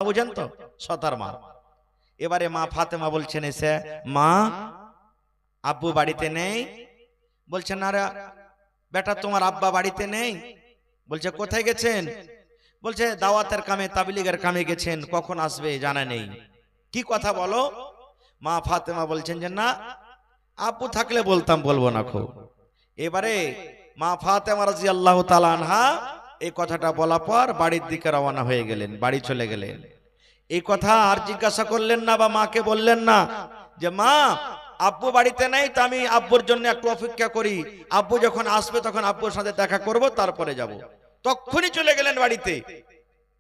বুঝেন তো, সতার মা। এবারে মা ফাতেমা বলছেন এসে, মা আব্বু বাড়িতে নেই? বলছেন না রে বেটা, তোমার আব্বা বাড়িতে নেই। বলছে কোথায় গেছেন? বলছে দাওয়াতের কামে, তাবলীগের কামে গেছেন, কখন আসবে জানা নেই। কি কথা বলো? মা ফাতেমা বলছেন যে না, আব্বু থাকলে বলতাম, বলবো না খো। এবারে মা ফাতেমা রাদিয়াল্লাহু তাআলা আনহা এই কথাটা বলার পর বাড়ির দিকে রওনা হয়ে গেলেন, বাড়ি চলে গেলেন। এই কথা আর জিজ্ঞাসা করলেন না বা মাকে বললেন না যে মা আব্বু বাড়িতে নেই, তো আমি আব্বুর জন্য একটু অপেক্ষা করি, আব্বু যখন আসবে তখন আব্বুর সাথে দেখা করব, তারপরে যাব। তখনই চলে গেলেন বাড়িতে।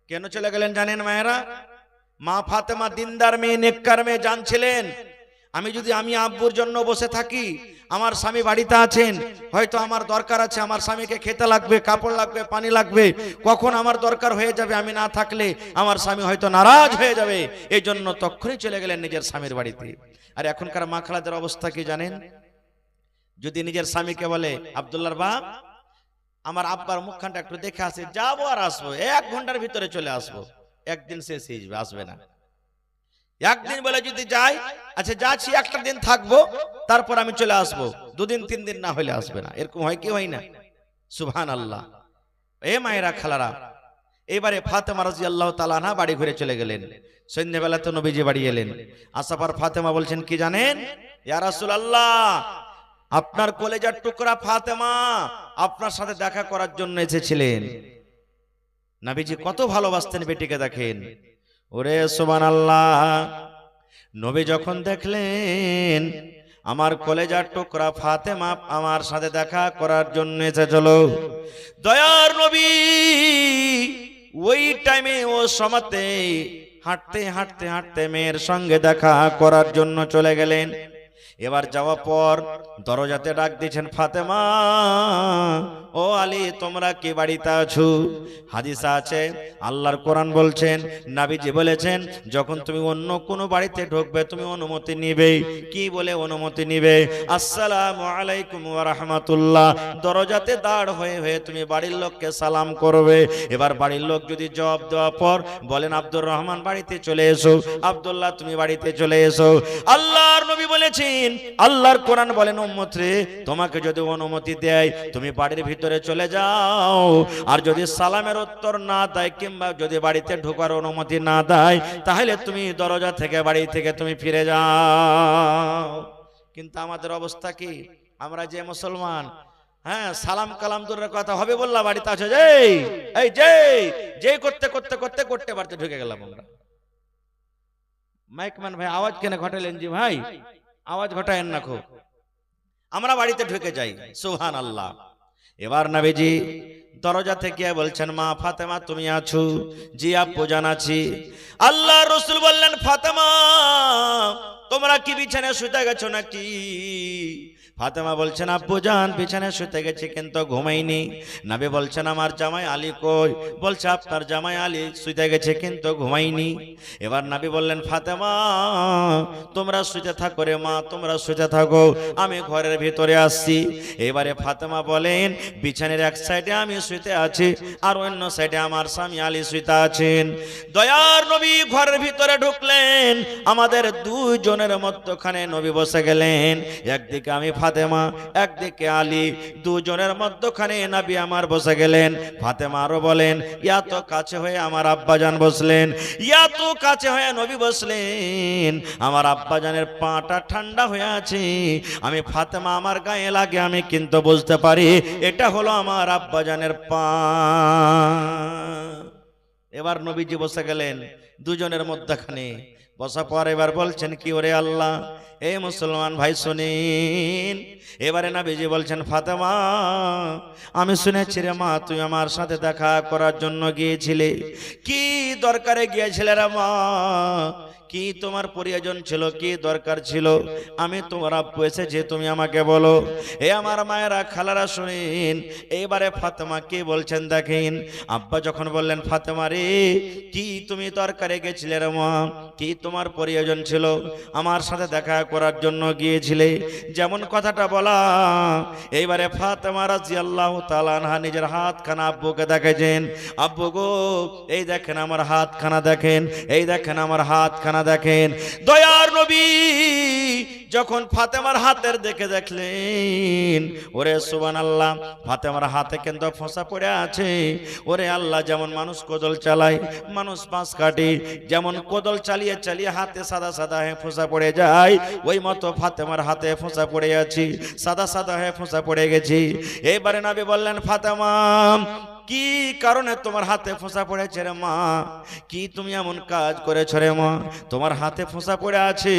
কেন চলে গেলেন জানেন মায়েরা? মা ফাতেমা দিনদার মেয়ে, নেককার মেয়ে, জানছিলেন আমি আব্বুর জন্য বসে থাকি, আমার স্বামী বাড়িতে আছেন, হয়তো আমার দরকার আছে, আমার স্বামীকে খেতে লাগবে, কাপড় লাগবে, পানি লাগবে, কখন আমার দরকার হয়ে যাবে, আমি না থাকলে আমার স্বামী হয়তো নারাজ হয়ে যাবে। এই জন্য তখনই চলে গেলেন নিজের স্বামীর বাড়িতে। আর এখনকার মা খালাদের অবস্থা কি জানেন? যদি নিজের স্বামীকে বলে আব্দুল্লাহর বাপ আমার আব্বার মুখখানটা একটু দেখে আসে, যাবো আর আসবো, 1 ঘন্টার ভিতরে চলে আসবো, একদিন শেষ হয়ে যাবে, আসবে না। একদিন বলে যদি যাই, আচ্ছা যাচ্ছি, একটা দিন থাকবো, তারপর আমি চলে আসবো, 2 দিন 3 দিন না হলে আসবে না। এরকম হয় কি হয় না? সুবহানাল্লাহ। এ মায়েরা খালারা, এবারে ফাতেমা রাদিয়াল্লাহু তাআলা আনহা বাড়ি ঘুরে চলে গেলেন। সন্ধ্যাবেলা তো নবীজি বাড়ি এলেন। আসার পর ফাতেমা বলছেন কি জানেন? ইয়া রাসূলুল্লাহ, আপনার কলেজার টুকরা ফাতেমা আপনার সাথে দেখা করার জন্য এসেছিলেন। নবীজি কত ভালোবাসতেন বেটিকে, দেখেন। ওরে সুবহানাল্লাহ। নবী যখন দেখলেন আমার কলেজার টুকরা ফাতেমা আমার সাথে দেখা করার জন্য এসেছিল, দয়ার নবী ওই টাইমে ও সময়তে হাঁটতে হাঁটতে হাঁটতে মেয়ের সঙ্গে দেখা করার জন্য চলে গেলেন। এবার যাওয়ার পর দরজাতে ডাক দিয়েছেন, ফাতেমা ও আলী, তোমরা কি বাড়িতে আছো? হাদিস আছে, আল্লাহর কোরআন বলছেন, নবীজি বলেছেন, যখন তুমি অন্য কোনো বাড়িতে ঢুকবে তুমি অনুমতি নিবে। কি বলে অনুমতি নিবে? আসসালামু আলাইকুম ওয়া রাহমাতুল্লাহ। দরজাতে দাঁড় হয়ে হয়ে তুমি বাড়ির লোককে সালাম করবে। এবার বাড়ির লোক যদি জবাব দেওয়ার পর বলেন আব্দুর রহমান বাড়িতে চলে এসো, আব্দুল্লাহ তুমি বাড়িতে চলে এসো। আল্লাহর নবী বলেছেন, আল্লাহর কোরআন বলেন, উম্মত রে, তোমাকে যদি অনুমতি দেয় তুমি বাড়ির ভিতরে চলে যাও, আর যদি সালামের উত্তর না দেয় কিংবা যদি বাড়িতে ঢোকার অনুমতি না দেয়, তাহলে তুমি দরজা থেকে বাড়ি থেকে তুমি ফিরে যাও। কিন্তু আমাদের অবস্থা কি? আমরা যে মুসলমান, হ্যাঁ, সালাম কালাম দূরের কথা, হবে বললা বাড়িতে আছো, যেই করতে করতে করতে করতে বাড়িতে ঢুকে গেলাম আমরা। মাইকম্যান ভাই আওয়াজ কেন ঘটালেন? জি ভাই আওয়াজ ঘটায়েন না খুব, আমরা বাড়িতে ঢুকে যাই। সুবহানাল্লাহ। এবার নবীজি দরজা থেকে বলছেন, মা ফাতেমা তুমি আছো? জি আব্বু জানাচ্ছি। আল্লাহর রাসূল বললেন, ফাতেমা তোমরা কি বিছানায় শুতে গেছো নাকি? ফাতেমা বলছেন, আব্বু জান বিছানায় শুতে গেছি কিন্তু ঘুমাইনি। নবী বলছেন, আমার জামাই আলী কই? বলছে আপনার জামাই আলী শুতে গেছে কিন্তু ঘুমাইনি। এবার নবী বললেন, ফাতেমা তোমরা শুতে থাকো রে মা, তোমরা শুতে থাকো, আমি ঘরের ভিতরে আসছি। এবারে ফাতেমা বলেন, বিছানার এক সাইডে আমি শুতে আছি আর অন্য সাইডে আমার স্বামী আলী শুতে আছেন। দয়ার নবী ঘরের ভিতরে ঢুকলেন, আমাদের দুইজনের মধ্যখানে নবী বসে গেলেন। একদিকে আমি ফাতেমা, একদিকে আলী, দুজনের মধ্যখানে নবী আমার বসে গেলেন। ফাতেমা আরো বলেন, এত কাছে হয়ে আমার আব্বাজান বসলেন, এত কাছে হয়ে নবী বসলেন, আমার আব্বাজানের পাটা ঠান্ডা হয়ে আছে। আমি ফাতেমা আমার গায়ে লাগে আমি কিন্তু বুঝতে পারি এটা হলো আমার আব্বাজানের পা। এবার নবীজি বসে গেলেন দুজনের মধ্যখানে। বসার পর এবার বলছেন, কি ওরে আল্লাহ, এই মুসলমান ভাই শুনিন। এবারে নবীজি বলছেন, ফাতেমা আমি শুনেছি রে মা তুই আমার সাথে দেখা করার জন্য গিয়েছিলে। কি দরকারে গিয়েছিলে রে মা? কি তোমার প্রয়োজন ছিল, কি দরকার ছিল? আমি তোমার আব্বু এসেছে, তুমি আমাকে বলো। এ আমার মায়েরা খালারা শুনিন। এইবারে ফাতেমা কি বলছেন দেখেন। আব্বা যখন বললেন, ফাতেমা রে কি তুমি দরকারে গেছিলে রে মা, কি তোমার প্রয়োজন ছিল? আমার সাথে দেখা করার জন্য গিয়েছিলে, যেমন কথাটা বলা। এইবারে ফাতেমা রাদিয়াল্লাহু তাআলা আনহা নিজের হাতখানা আব্বুকে দেখাইছেন। আব্বু গো, এই দেখেন আমার হাতখানা দেখেন, এই দেখেন আমার হাতখানা দেখেন। দয়ার নবী যখন ফাতেমার হাতের দেখে দেখলেন, ওরে সুবহানাল্লাহ, ফাতেমার হাতে কিন্তু ফোঁসা পড়ে আছে। ওরে আল্লাহ, যেমন মানুষ কোদল চালায়, মানুষ বাঁশ কাটে, যেমন কোদল চালিয়ে চালিয়ে হাতে সাদা সাদা হয়ে ফোঁসা পড়ে যায়, ওই মতো ফাতেমার হাতে ফোঁসা পড়ে আছি, সাদা সাদা হয়ে ফোঁসা পড়ে গেছি। এইবারে নবী বললেন, ফাতেমা কি কারণে তোমার হাতে ফোঁসা পড়েছে রে মা? কি তুমি এমন কাজ করেছো রে মা? তোমার হাতে ফোঁসা পড়ে আছে,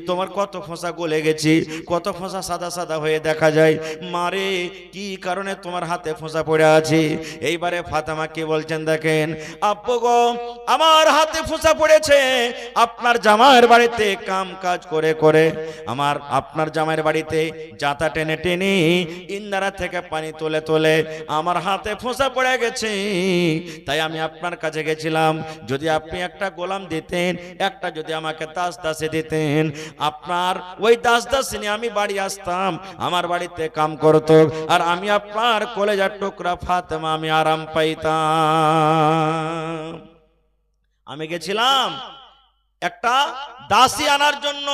তোমার কত ফোঁসা গলে গেছে, কত ফোঁসা সাদা সাদা হয়ে দেখা যায়। মারে, কি কারণে তোমার হাতে ফোঁসা পড়ে আছে? এইবারে ফাতেমা কি বলছেন দেখেন, আব্বু গো, আমার হাতে ফোঁসা পড়েছে আপনার জামাইয়ের বাড়িতে কাম কাজ করে করে, আপনার জামাইয়ের বাড়িতে জাতা টেনে টেনে ইন্দারা থেকে পানি তোলে তোলে আমার হাতে ফোঁসা পড়ে গেছে। তাই আমি আপনার কাছে গেছিলাম, যদি আপনি একটা গোলাম দিতেন, একটা যদি আমাকে দাস দাসে দিতেন, আপনার ওই দাস দাসী নিয়ে আমি বাড়ি আসতাম, আমার বাড়িতে কাম করতো, আর আমি আপনার কলেজার টুকরা ফাতেমা আমি আরাম পাইতাম। আমি গেছিলাম একটা দাসী আনার জন্য।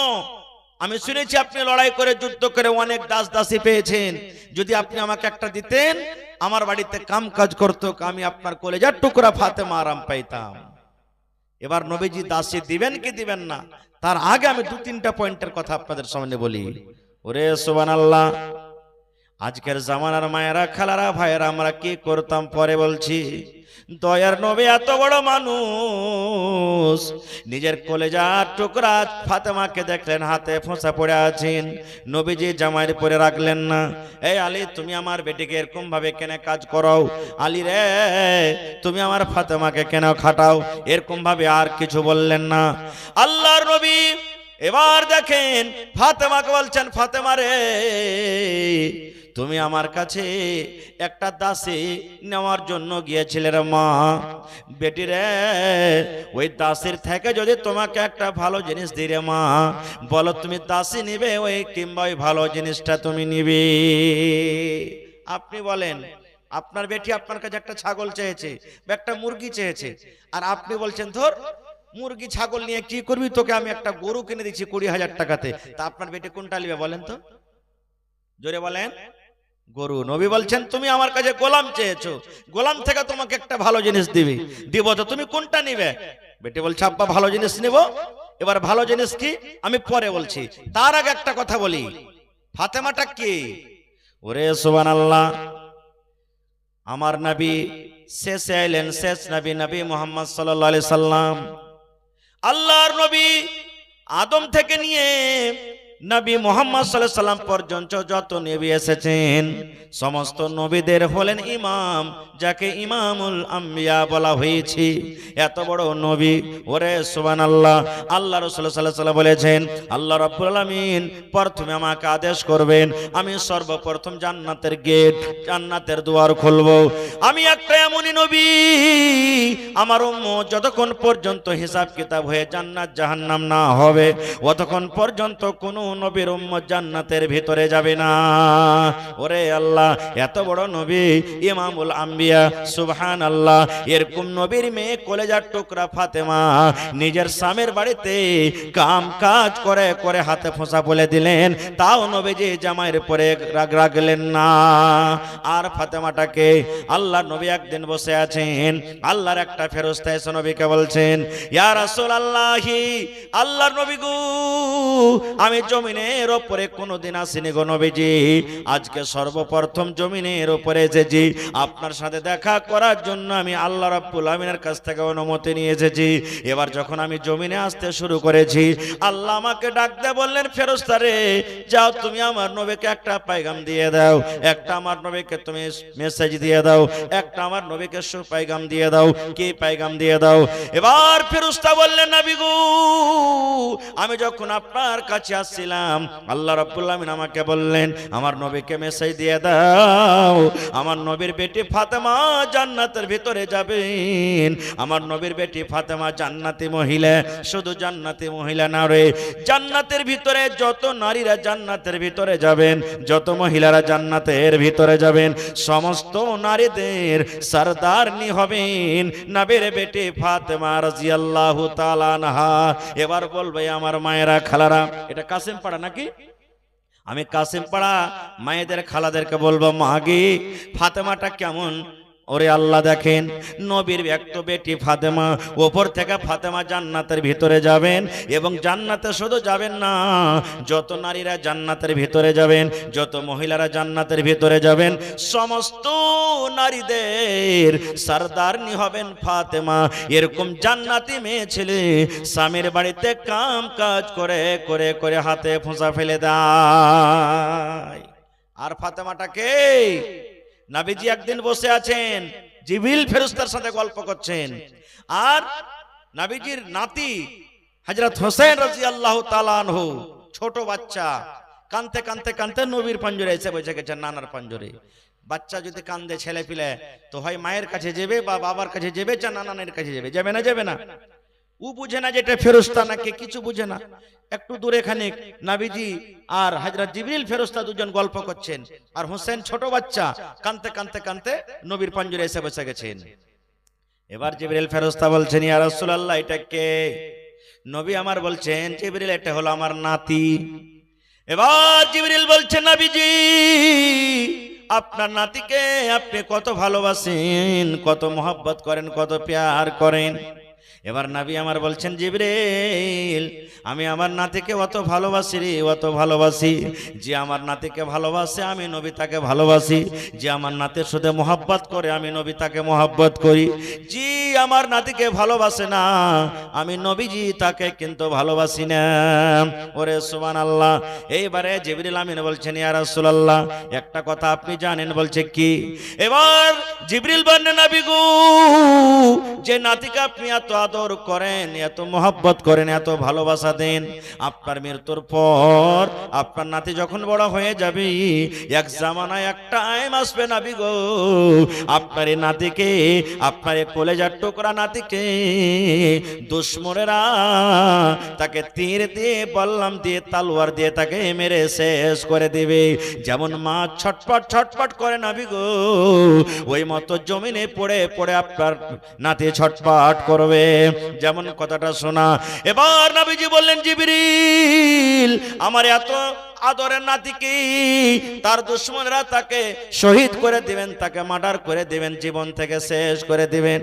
আমি শুনেছি আপনি লড়াই করে যুদ্ধ করে অনেক দাস দাসী পেয়েছেন, যদি আপনি আমাকে একটা দিতেন, আমার বাড়িতে কাম কাজ করতো, আমি আপনার কলেজার টুকরা ফাতেমা আরাম পাইতাম। এবার নবীজি দাসী দিবেন কি দিবেন না, তার আগে আমি 2-3টা পয়েন্টের কথা আপনাদের সামনে বলি। ওরে সুবহানাল্লাহ, আজকের জামানার মায়েরা, খালারা, ভাইয়েরা, আমরা কি করতাম পরে বলছি। দয়ার নবী এত বড় মানুষ, নিজের কলেজার টুকরা ফাতেমাকে দেখলেন হাতে ফোঁসা পড়ে আছেন, নবীজি জামাইয়ের পরে রাখলেন না। এই আলী, তুমি আমার বেটিকে এরকম ভাবে কেন কাজ করাও? আলী রে, তুমি আমার ফাতেমাকে কেন খাটাও? এরকম ভাবে আর কিছু বললেন না আল্লাহর নবী। এবার দেখেন ফাতেমাকে বলছেন, ফাতেমা রে, তুমি আমার কাছে একটা দাসী নেওয়ার জন্য গিয়েছিলে রে মা। বেটি রে, ওই দাসীর থেকে যদি তোমাকে একটা ভালো জিনিস দিই রে মা, বলো তুমি দাসী নিবে ওই কিংবা ওই ভালো জিনিসটা তুমি নিবে? আপনি বলেন, আপনার বেটি আপনার কাছে একটা ছাগল চেয়েছে, একটা মুরগি চেয়েছে, আর আপনি বলছেন ধর মুরগি ছাগল নিয়ে কি করবি, তোকে আমি একটা গরু কিনে দিচ্ছি 20,000 টাকাতে। তা আপনার বেটি কোনটা নিবে বলেন তো, জোরে বলেন? গরু। নবী বলছেন, তুমি আমার কাছে গোলাম চেয়েছো, গোলাম থেকে তোমাকে একটা ভালো জিনিস দিবি, দিব, তো তুমি কোনটা নিবে? বেটি বলছে, আব্বা ভালো জিনিস নিব। এবার ভালো জিনিস কি আমি পরে বলছি, তার আগে একটা কথা বলি। ফাতেমাটা কি? ওরে সুবহানাল্লাহ, আমার নবী শেষে এলেন, শেষ নবী, নবী মুহাম্মদ সাল্লাল্লাহু আলাইহি সাল্লাম। আল্লাহর নবী আদম থেকে নিয়ে নবী মুহাম্মদ সাল্লাল্লাহু আলাইহি সাল্লাম পর্যন্ত যত নবী এসেছেন, সমস্ত নবীদের হলেন ইমাম, যাকে ইমামুল আম্বিয়া বলা হয়েছে। এত বড় নবী, ওরে সুবহানাল্লাহ। আল্লাহ রাসূল সাল্লাল্লাহু আলাইহি ওয়াসাল্লাম বলেছেন, আল্লাহ রাব্বুল আলামিন প্রথমে আমাকে আদেশ করবেন, আমি সর্বপ্রথম জান্নাতের গেট, জান্নাতের দুয়ার খুলব। আমি একটা এমনই নবী, আমার উম্মত যতক্ষণ পর্যন্ত হিসাব কিতাব হয়ে জান্নাত জাহান্নাম না হবে, ততক্ষণ পর্যন্ত কোন নবীর উম্মত জান্নাতের ভিতরে যাবে না। ওরে আল্লাহ, এত বড় নবী ইমামুল আম্বিয়া, সুবহানাল্লাহ। এরকম নবীর মেয়ে কলেজার টুকরা ফাতেমা নিজের স্বামীর বাড়িতে কাম কাজ করে করে হাতে ফোঁসা বলে দিলেন, তাও নবীজি জামাইয়ের পরে রাখলেন না। আর ফাতেমাটাকে আল্লাহ নবী একদিন বসে আছেন, আল্লাহর একটা ফেরেশতা এসে নবীকে বলছেন, ইয়া রাসূলুল্লাহি, আল্লাহর নবী গো, আমি জমিনের উপরে কোনোদিন আসিনি গো নবীজি, আজকে সর্বপ্রথম জমিনের উপরে এসেছি, আপনার সাথে দেখা করার জন্য আমি আল্লাহ রাব্বুল আমিনের কাছ থেকে অনুমতি নিয়ে এসেছি। এবার যখন আমি জমিনে আসতে শুরু করেছি, আল্লাহ আমাকে ডাক দিয়ে বললেন, ফেরেশতা রে, যাও তুমি আমার নবীকে একটা পায়গাম দিয়ে দাও, একটা আমার নবীকে তুমি মেসেজ দিয়ে দাও, একটা আমার নবীকে সুপায়গাম দিয়ে দাও। কি পায়গাম দিয়ে দাও? এবার ফেরেশতা বললেন, নবী গো, আমি যখন আপনার কাছে আসছি দিলাম। আল্লাহ রাব্বুল আলামিন আমাকে বললেন আমার নবীকে মেসেজ দিয়ে দাও, আমার নবীর বেটি ফাতেমা জান্নাতের ভিতরে যাবেন। আমার নবীর বেটি ফাতেমা জান্নাতি মহিলা, শুধু জান্নাতি মহিলা না রে, জান্নাতের ভিতরে যত নারীরা জান্নাতের ভিতরে যাবেন, যত মহিলারা জান্নাতের ভিতরে যাবেন, সমস্ত নারীদের সরদারনি হবেন নবীর বেটি ফাতেমা রাদিয়াল্লাহু তাআলা আনহা। এবার বলবে আমার মায়েরা খালারা, এটা কাসিম পাড়া নাকি? আমি কাসিম পাড়া মায়েদের খালাদেরকে বলবো, মাগে ফাতেমাটা কেমন? ওরে আল্লাহ, দেখেন নবীর ব্যক্ত বেটি ফাতেমা, ওপর থেকে ফাতেমা জান্নাতের ভিতরে যাবেন, এবং জান্নাতে শুধু যাবেন না, যত নারীরা জান্নাতের ভিতরে যাবেন, যত মহিলারা জান্নাতের ভিতরে যাবেন, সমস্ত নারীদের সরদারনি হবেন ফাতেমা। এরকম জান্নাতি মেয়ে ছেলে স্বামীর বাড়িতে কাম কাজ করে করে করে হাতে ফোঁসা ফেলে দেয়। আর ফাতেমাটাকে নবীজি একদিন বসে আছেন, জিবরিল ফেরেশতার সাথে গল্প করছেন, আর নবীজির নাতি হযরত হোসেন রাদিয়াল্লাহু তাআলা আনহু ছোট বাচ্চা কানতে কানতে কানতে নবীর পাঞ্জরে এসে বসে গেছেন, নানার পাঞ্জরে। বাচ্চা যদি কান্দে ছেলে পিলে তো হয় মায়ের কাছে যাবে বা বাবার কাছে যাবে, যা নানানের কাছে যাবে, যাবে না? যাবে না। ও বুঝে না যেটা ফেরেশতা নাকি, কিছু বুঝে না। একটু দূরে খানিক নবীজি আর হযরত জিবরিল ফেরেশতা দুজন গল্প করছেন, আর হোসেন ছোট বাচ্চা কানতে কানতে কানতে নবীর পাঞ্জরে এসে বসে গেছেন। এবার জিবরিল ফেরেশতা বলছেন, ইয়া রাসূলুল্লাহ, এটা কে? নবী আমার বলছেন, জিবরিল এটা হলো আমার নাতি। এবার জিবরিল বলছেন, নবীজি আপনার নাতিকে আপনি কত ভালোবাসেন, কত মহব্বত করেন, কত প্যার করেন। এবার নবী আমার বলছেন, জিবরিল আমি আমার নাতিকে অত ভালোবাসি রে, অত ভালোবাসি, যে আমার নাতিকে ভালোবাসে আমি নবী তাকে ভালোবাসি, যে আমার নাতির সাথে মহব্বত করে আমি নবী তাকে মহব্বত করি, যে আমার নাতিকে ভালোবাসে না আমি নবীজি তাকে কিন্তু ভালোবাসি না। ওরে সুবহানাল্লাহ। এইবারে জিবরিল আমিন বলছেন, ইয়া রাসূলুল্লাহ একটা কথা আপনি জানেন? বলছে কি? এবার জিবরিল বলেন, নবী গো, যে নাতিকে আপনি এত আদর করেন, এত মহব্বত করেন, এত ভালোবাসা দেন, আপনার মৃত্যুর পর আপনার নাতি যখন বড় হয়ে যাবে, এক জামানায় এক টাইম আসবে নবী গো, আপনার এই নাতিকে, আপনার এই কলেজার টুকরা নাতিকে দুশমনেরা তাকে তীর দিয়ে, বল্লাম দিয়ে, তলোয়ার দিয়ে তাকে মেরে শেষ করে দিবে। যেমন মা ছটপট ছটপট করে নবী গো, ওই মতো জমিনে পড়ে পড়ে আপনার নাতি ছটপট করবে। যেমন কথাটা শোনা। এবার নবীজি বললেন, জিবরিল আমার এত আদরের নাতিকে তার দুশমনরা তাকে শহীদ করে দিবেন, তাকে মার্ডার করে দিবেন, জীবন থেকে শেষ করে দিবেন।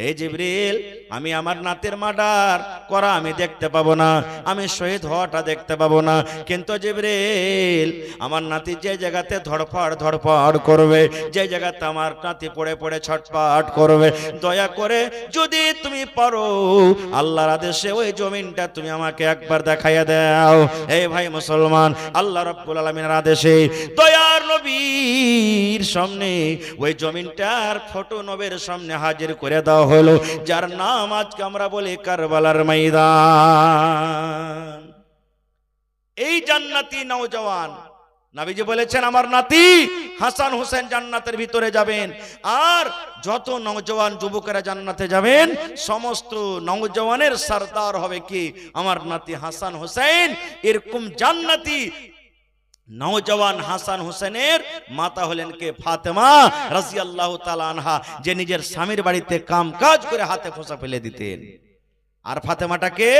এই জিবরিল আমি আমার নাতির মার্ডার করা আমি দেখতে পাবো না, আমি শহীদ হওয়াটা দেখতে পাবো না, কিন্তু জিবরিল আমার নাতি যে জায়গাতে ধড়ফড় ধড়ফড় করবে, যে জায়গাতে আমার নাতি পড়ে পড়ে ছটপট করবে, দয়া করে যদি তুমি পারো আল্লাহর আদেশে ওই জমিনটা তুমি আমাকে একবার দেখাইয়া দাও। এই ভাই মুসলমান, আল্লাহ রাব্বুল আলামিনের আদেশে দয়ার নবীর সামনে ওই জমিনটার ফটো নবীর সামনে হাজির করে দেওয়া হলো, যার নাম আজকে আমরা বলি কারবালার ময়দান। এই জান্নাতি নওজওয়ান নবীজি বলেছেন আমার নাতি হাসান হোসেন জান্নাতের ভিতরে যাবেন, আর যত নওজওয়ান যুবকেরা জান্নাতে যাবেন সমস্ত নওজওয়ানের সরদার হবে কি আমার নাতি হাসান হোসেন। এরকম জান্নাতি নওজওয়ান হাসান হোসেনের মাতা হলেন কে? ফাতেমা রাদিয়াল্লাহু তাআলা আনহা, যে নিজের স্বামীর বাড়িতে কাম কাজ করে হাতে ফোঁসা ফেলে দিতেন। আর ফাতেমাটাকে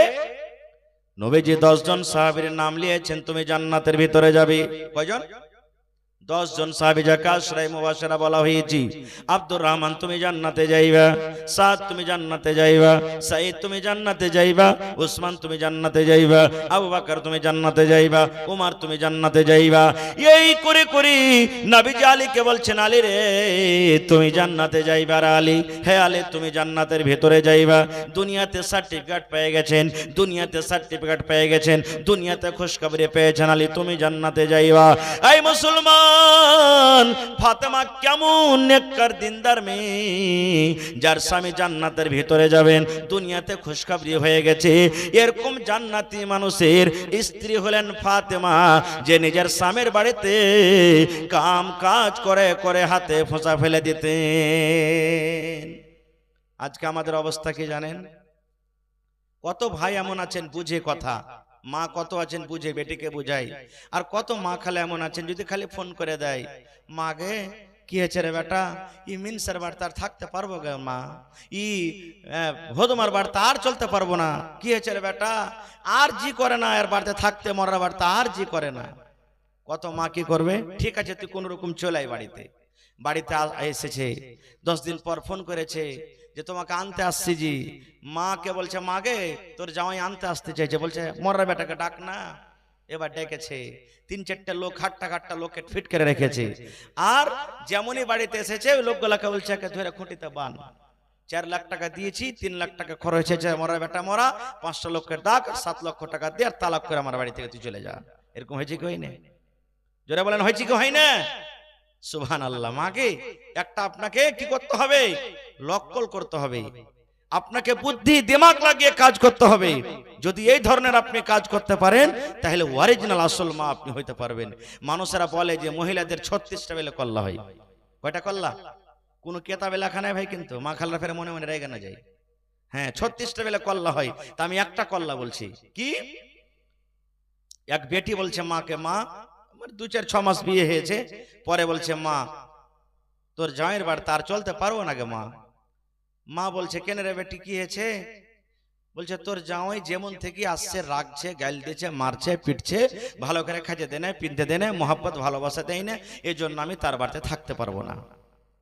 নবীজি 10 জন সাহাবীর নাম লিয়েছেন, তুমি জান্নাতের ভিতরে যাবে। কয়জন? 10 জন সাহাবী যাকে আশরায়ে মুবাশশারা বলা হয়েছে। আব্দুর রহমান তুমি জান্নাতে যাইবা, সাদ তুমি জান্নাতে যাইবা, সাঈদ তুমি জান্নাতে যাইবা, উসমান তুমি জান্নাতে যাইবা, আবু বকর তুমি জান্নাতে যাইবা, উমর তুমি জান্নাতে যাইবা। এই করে করে নবীজি আলীকে বলছেন, আলী রে তুমি জান্নাতে যাইবা। আর আলী, হে আলী তুমি জান্নাতের ভিতরে যাইবা। দুনিয়াতে সার্টিফিকেট পেয়ে গেছেন, দুনিয়াতে সার্টিফিকেট পেয়ে গেছেন, দুনিয়াতে খুশখবরি পেয়েছেন, আলী তুমি জান্নাতে যাইবা। এই মুসলমান মুসলমান, ফাতেমা কেমন নেককার দিনদার মেয়ে, যার স্বামী জান্নাতের ভিতরে যাবেন, দুনিয়াতে খুশখবরি হয়ে গেছে। এরকম জান্নাতি মানুষের স্ত্রী হলেন ফাতেমা, যে নিজের স্বামীর বাড়িতে কাম কাজ করে করে হাতে ফোঁসা ফেলে দিতেন। আজকে আমাদের অবস্থা কি জানেন? কত ভাই এমন আছেন বুঝে কথা, মা কত আছেন বুঝে বেটিকে বুঝাই, আর কত মা খালে এমন আছেন যদি খালি ফোন করে দেয়, মা গে কি হয়েছে রে বেটা, ই মিনসার বাড়িতে আর থাকতে পারবো গে মা, ই ভোদমার বাড়িতে আর চলতে পারবো না, কি হয়েছে রে বেটা, আর জি করে না, এর বাড়িতে থাকতে, মরার বাড়িতে আর জি করে না। কত মা কি করবে, ঠিক আছে তুই কোন রকম চলে আয় বাড়িতে। বাড়িতে এসেছে, 10 দিন পর ফোন করেছে যে তোমাকে আনতে আসছি জি। মাকে বলছে, মা গে তোর জামাই আনতে আসতে চাইছে। বলছে মরার বেটাকে ডাক না। এবার ডেকেছে, 3-4টে লোক, হাট্টা লোককে ফিট করে রেখেছে। আর যেমনই বাড়িতে এসেছে ওই লোকগুলাকে বলছে একে ধরে খুঁটিতে বান। 4 লাখ টাকা দিয়েছি, 3 লাখ টাকা খরচ হয়েছে, মরার বেটা মরা, 5টা লোকের ডাক, 7 লক্ষ টাকা দিয়ে আর তালাক করে আমার বাড়ি থেকে তুই চলে যা। এরকম হয়েছে কি হয় না? জোরে বলেন হয়েছে কি হয় না? সুবহানাল্লাহ। মাকে একটা আপনাকে কি করতে হবে, লক্কল করতে হবে, আপনাকে বুদ্ধি দিমাগ লাগিয়ে কাজ করতে হবে। যদি এই ধরনের আপনি কাজ করতে পারেন তাহলে অরিজিনাল আসল মা আপনি হইতে পারবেন। মানুষেরা বলে যে মহিলাদের 36টা বেলে কল্লা হয়। কয়টা কল্লা? কোনো কেতাবে লেখা নাই ভাই, কিন্তু মা খালরা ফেরে মনে মনে রেগে না যায়। হ্যাঁ 36টা বেলে কল্লা হয়, তা আমি একটা কল্লা বলছি। কি? এক বেটি বলছে মাকে, মা আমার 2-4-6 মাস বিয়ে হয়েছে, পরে বলছে মা তোর জামাইয়ের বাড়ি তার চলতে পারবো না গে মা। মা বলছে কেন রে বেটি কি হয়েছে? বলছে তোর জামাই যেমন থেকে আসছে, রাগছে, গাল দিচ্ছে, মারছে, পিটছে, ভালো করে খাইতে দেয় না, পিনতে দেয় না, মোহাব্বত ভালোবাসা দেয় না, এই জন্য আমি তার বাড়িতে থাকতে পারবো না।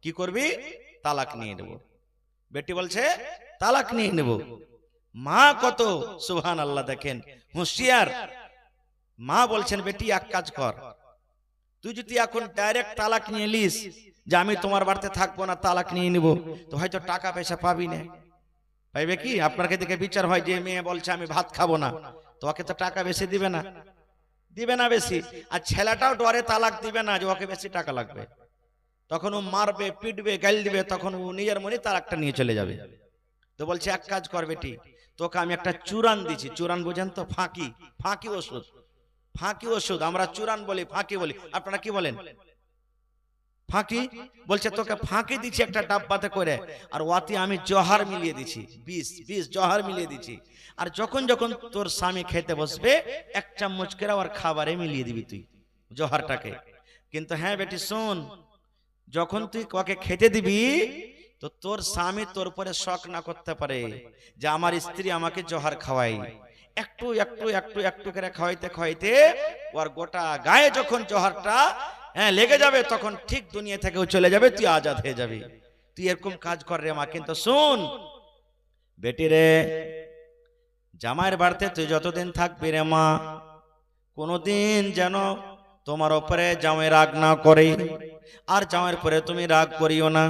কি করবি? তালাক নিয়ে নেব। বেটি বলছে তালাক নিয়ে নেব। মা কত সুবহানাল্লাহ, দেখেন হুঁশিয়ার। মা বলছেন বেটি এক কাজ কর, তুই যদি এখন ডাইরেক্ট তালাক নিয়ে লিস যে আমি তোমার বাড়িতে থাকবো না, তালাক নিয়ে নিব, তো হয়তো টাকা পয়সা পাবি না। পাইবে কি? আপনার দিকে বিচার হয় যে মেয়ে বলছে আমি ভাত খাবো না, তো ওকে তো টাকা বেশি দিবে না, দিবে না বেশি। আর ছেলেটাও ডরে তালাক দিবে না যে ওকে বেশি টাকা লাগবে, তখন ও মারবে, পিটবে, গাল দিবে, তখন ও নিজের মনে তালাকটা নিয়ে চলে যাবে। তো বলছে এক কাজ কর বেটি, তোকে আমি একটা চুরান দিছি। চুরান বোঝেন তো? ফাঁকি, ফাঁকি ওষুধ, ফাঁকি ওষুধ। আমরা চুরান বলি, ফাঁকি বলি, আপনারা কি বলেন? ফাঁকি। বলছে তোকে ফাঁকি দিচ্ছি একটা ডাব্বাতে করে, আর ওয়াতে আমি জহর মিলিয়ে দিচ্ছি, 20 জহর মিলিয়ে দিচ্ছি। আর যখন যখন তোর স্বামী খেতে বসবে 1 চামচ করে আর খাবারে মিলিয়ে দিবি তুই জহরটাকে। কিন্তু হ্যাঁ বেটি শোন, যখন তুই ওকে খেতে দিবি তো তোর স্বামী তোর উপরে শক না করতে পারে যে আমার স্ত্রী আমাকে জহর খাওয়াই। একটু একটু একটু একটু করে খাওয়াইতে খাওয়াইতে ওর গোটা গায়ে যখন জহরটা লেগে যাবে, তখন ঠিক দুনিয়া থেকেও চলে যাবে, তুই আজাদ হয়ে যাবি। তুই এরকম কাজ কর রে মা। কিন্তু শুন বেটি রে, জামাইয়ের বাড়িতে তুই যতদিন থাকবি রে মা, কোনদিন যেন তোমার উপরে জামাই রাগ না করে, আর জামাইয়ের পরে তুমি রাগ করিও না।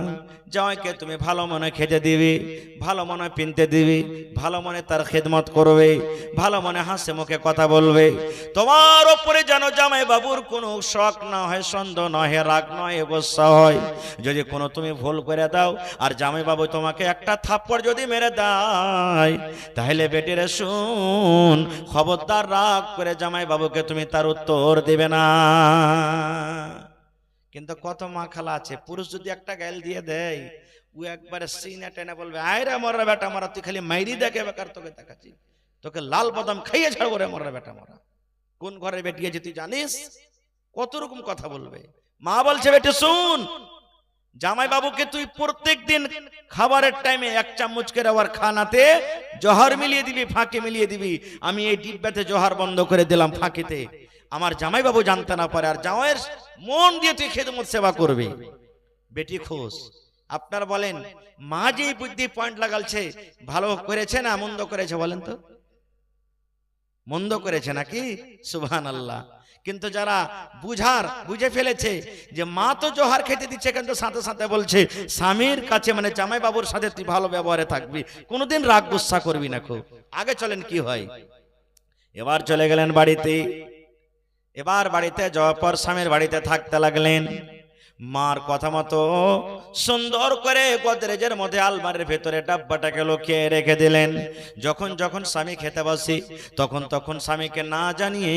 জামাইকে তুমি ভালো মনে খেতে দিবি, ভালো মনে পিনতে দিবি, ভালো মনে তার খেদমত করবে, ভালো মনে হাসে মুখে কথা বলবে। তোমার উপরে যেন জামাই বাবুর কোনো শখ না হয়, সন্দেহ না হয়, রাগ নয়, গোসা হয়। যদি কোনো তুমি ভুল করে দাও আর জামাই বাবু তোমাকে একটা থাপ্পড় যদি মেরে দেয়, তাহলে বেটিরে শুন, খবরদার রাগ করে জামাই বাবুকে তুমি তার উত্তর দেবে না। কিন্তু কত মা খালা আছে, পুরুষ যদি একটা গাল দিয়ে দেয় ও একবারে সিনা টেনে বলবে আয় রে মরা বেটা মরা, তুই খালি মাইরি দেখে বেকার তোকে দেখাচ্ছি, তোকে লাল বাদাম খাইয়ে ছাড়বো রে মরা বেটা মরা। কোন ঘরে বেটিয়েছে তুই জানিস? কত রকম কথা বলবে। মা বলছে বেটি শুন, জামাই বাবুকে তুই প্রত্যেক দিন খাবারের টাইমে 1 চামচ করে আবার খানাতে জহর মিলিয়ে দিবি, ফাঁকি মিলিয়ে দিবি। আমি এই ডিব্বাতে জহর বন্ধ করে দিলাম ফাঁকিতে, আমার জামাই বাবু জানতে না পারে, আর জামাইয়ের মন দিয়ে তুই খেদমত সেবা করবি। বেটি খুশ। আপনারা বলেন মা যে বুদ্ধি পয়েন্ট লাগালছে ভালো করেছে না মন্দ করেছে বলেন তো? মন্দ করেছে নাকি? সুবহানাল্লাহ। কিন্তু যারা বুঝে ফেলেছে যে মা তো জোহার খেতে দিচ্ছে, কিন্তু সাথে সাথে বলছে স্বামীর কাছে মানে জামাই বাবুর সাথে তুই ভালো ব্যবহারে থাকবি, কোনোদিন রাগ গুসা করবি না। খুব আগে চলেন কি হয়। এবার চলে গেলেন বাড়িতে, এবার বাড়িতে যাওয়ার পর স্বামীর বাড়িতে থাকতে লাগলেন। মার কথা মতো সুন্দর করে গোদরেজের মধ্যে আলমারির ভেতরে ডাব্বাটাকে লুকিয়ে রেখে দিলেন। যখন যখন স্বামী খেতে বসে তখন স্বামীকে না জানিয়ে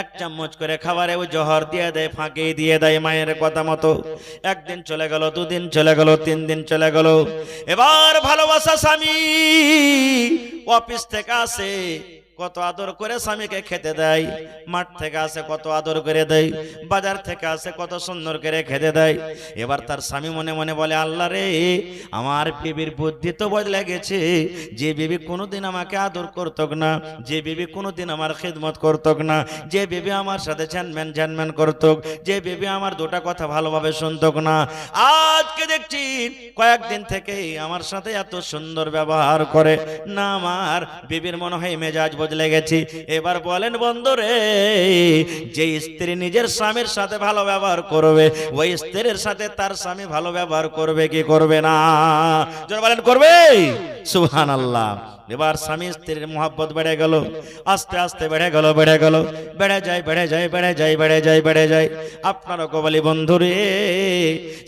এক চামচ করে খাবারে ওই জহর দিয়ে দেয়, ফাঁকি দিয়ে দেয় মায়ের কথা মতো। একদিন চলে গেল, দুদিন চলে গেল, 3 দিন চলে গেল। এবার ভালোবাসা স্বামী অফিস থেকে আসে, কত আদর করে স্বামীকে খেতে দেয়। মাঠ থেকে আসে কত আদর করে দেয়, বাজার থেকে আসে কত সুন্দর করে খেতে দেয়। এবার তার স্বামী মনে মনে বলে, আল্লাহ রে, আমার বিবির বুদ্ধি তো বদলে গেছে। যে বিবি কোনোদিন আমাকে আদর করতো না, যে বিবি কোনোদিন আমার খিদমত করতো না, যে বিবি আমার সাথে ঝ্যানম্যান করতো, যে বিবি আমার দুটা কথা ভালোভাবে শুনতো না, আজকে দেখছি কয়েকদিন থেকে আমার সাথে এত সুন্দর ব্যবহার করে না। আমার বিবির মনে হয় মেজাজ বদলে গেছি। এবার বলেন বন্ধুরে, যে স্ত্রী নিজের স্বামীর সাথে ভালো ব্যবহার করবে, ওই স্ত্রীর সাথে তার স্বামী ভালো ব্যবহার করবে কি করবে না? যারা বলেন করবে, সুবহানাল্লাহ। এবার স্বামী স্ত্রীর মহব্বত বেড়ে গেল, আস্তে আস্তে বেড়ে গেল, বেড়ে যায়। আপনারা বলি বন্ধুরে,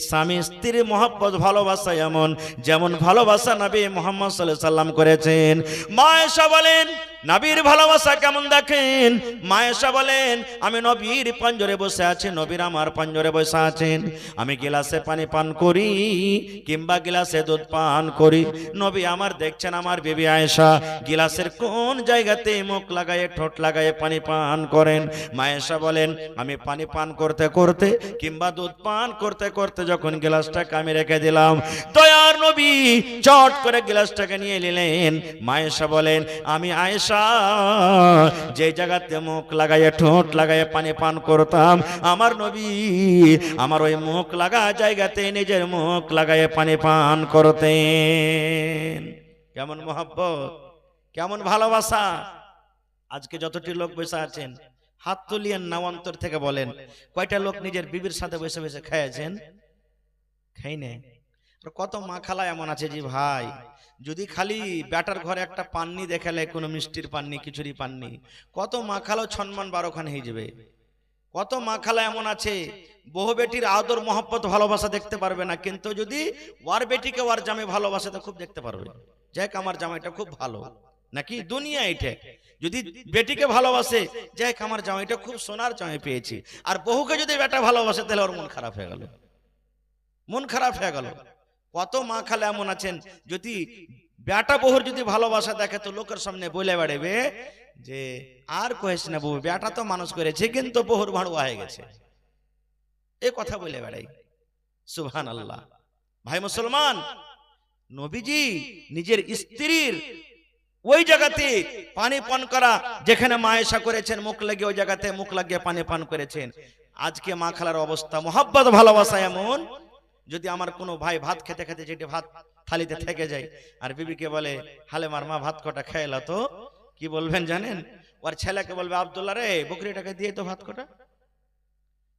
স্বামী স্ত্রীর মহব্বত ভালোবাসা এমন যেমন ভালোবাসা নবী মুহাম্মদ সাল্লাল্লাহু আলাইহি সাল্লাম করেছেন। মা আয়েশা বলেন, নবীর ভালোবাসা কেমন দেখেন। মা আয়েশা বলেন, আমি নবীর পাঞ্জরে বসে আছি, নবীর আমার পাঞ্জরে বসে আছেন। আমি গিলাসে পানি পান করি কিংবা গিলাসে দুধ পান করি, নবী আমার দেখছেন আমার বিবি আয়েশা গিলাসের কোন জায়গাতে মুখ লাগায়ে ঠোঁট লাগায়ে পানি পান করেন। মা আয়েশা বলেন, আমি পানি পান করতে করতে কিংবা দুধ পান করতে করতে যখন গিলাসটাকে আমি রেখে দিলাম, দয়ার নবী চট করে গিলাসটাকে নিয়ে নিলেন। মা আয়েশা বলেন, আমি আয়েশা যে জায়গাতে মুখ লাগাইয়ে ঠোঁট লাগাইয়ে পানি পান করতাম, আমার নবী আমার ওই মুখ লাগা জায়গাতে নিজের মুখ লাগাইয়ে পানি পান করতেন। কেমন মহব্বত, কেমন ভালোবাসা। আজকে যতটি লোক বসে আছেন হাত তুলিয়েন না, অন্তর থেকে বলেন, কয়টা লোক নিজের বিবির সাথে বসে বসে খেয়েছেন? খাই না। কত মা খালা এমন আছে যে ভাই, যদি খালি ব্যাটার ঘরে একটা পান্নি দেখালে, কোনো মিষ্টির পান্নি খিচুড়ি পান্নি, কত মা খালাও ছন্মান 12খান হয়ে যাবে। কত মা খালা এমন আছে বহু বেটির আদর মহব্বত ভালোবাসা দেখতে পারবে না, কিন্তু যদি ওয়ার বেটিকে ওয়ার জামে ভালোবাসে তো খুব দেখতে পারবে। যাক আমার জামাইটা খুব ভালো, নাকি দুনিয়া এটা। যদি বেটিকে ভালোবাসে, যাক আমার জামাইটা খুব সোনার জামাই পেয়েছি। আর বহুকে যদি বেটা ভালোবাসে, তাহলে ওর মন খারাপ হয়ে গেল, মন খারাপ হয়ে গেল। কত মা খালা এমন আছেন, যদি বেটা বহুর যদি ভালোবাসা দেখে তো লোকের সামনে বলে বেড়াবে যে আর কয়েস না বউ, বেটা তো মানুষ করেছে কিন্তু বহুর ভাড়ুয়া হয়ে গেছে, এ কথা বলে বেড়াই। সুবহানাল্লাহ। ভাই মুসলমান, নবীজি নিজের স্ত্রীর ওই জায়গাতে পানি পান করা, যেখানে মা আয়েশা করেছেন মুখ লাগিয়ে, ওই জায়গাতে মুখ লাগিয়ে পানি পান করেছেন। আজকে মা খালার অবস্থা, মহব্বত ভালোবাসা এমন, যদি আমার কোনো ভাই ভাত খেতে খেতে যেটি ভাত থালিতে থেকে যায় আর বিবিকে বলে, হালেমার মা ভাত কটা খেলা, তো কি বলবেন জানেন? ওর ছেলেকে বলবে, আব্দুল্লাহ রে বকরিটাকে দিয়ে তো ভাত কটা।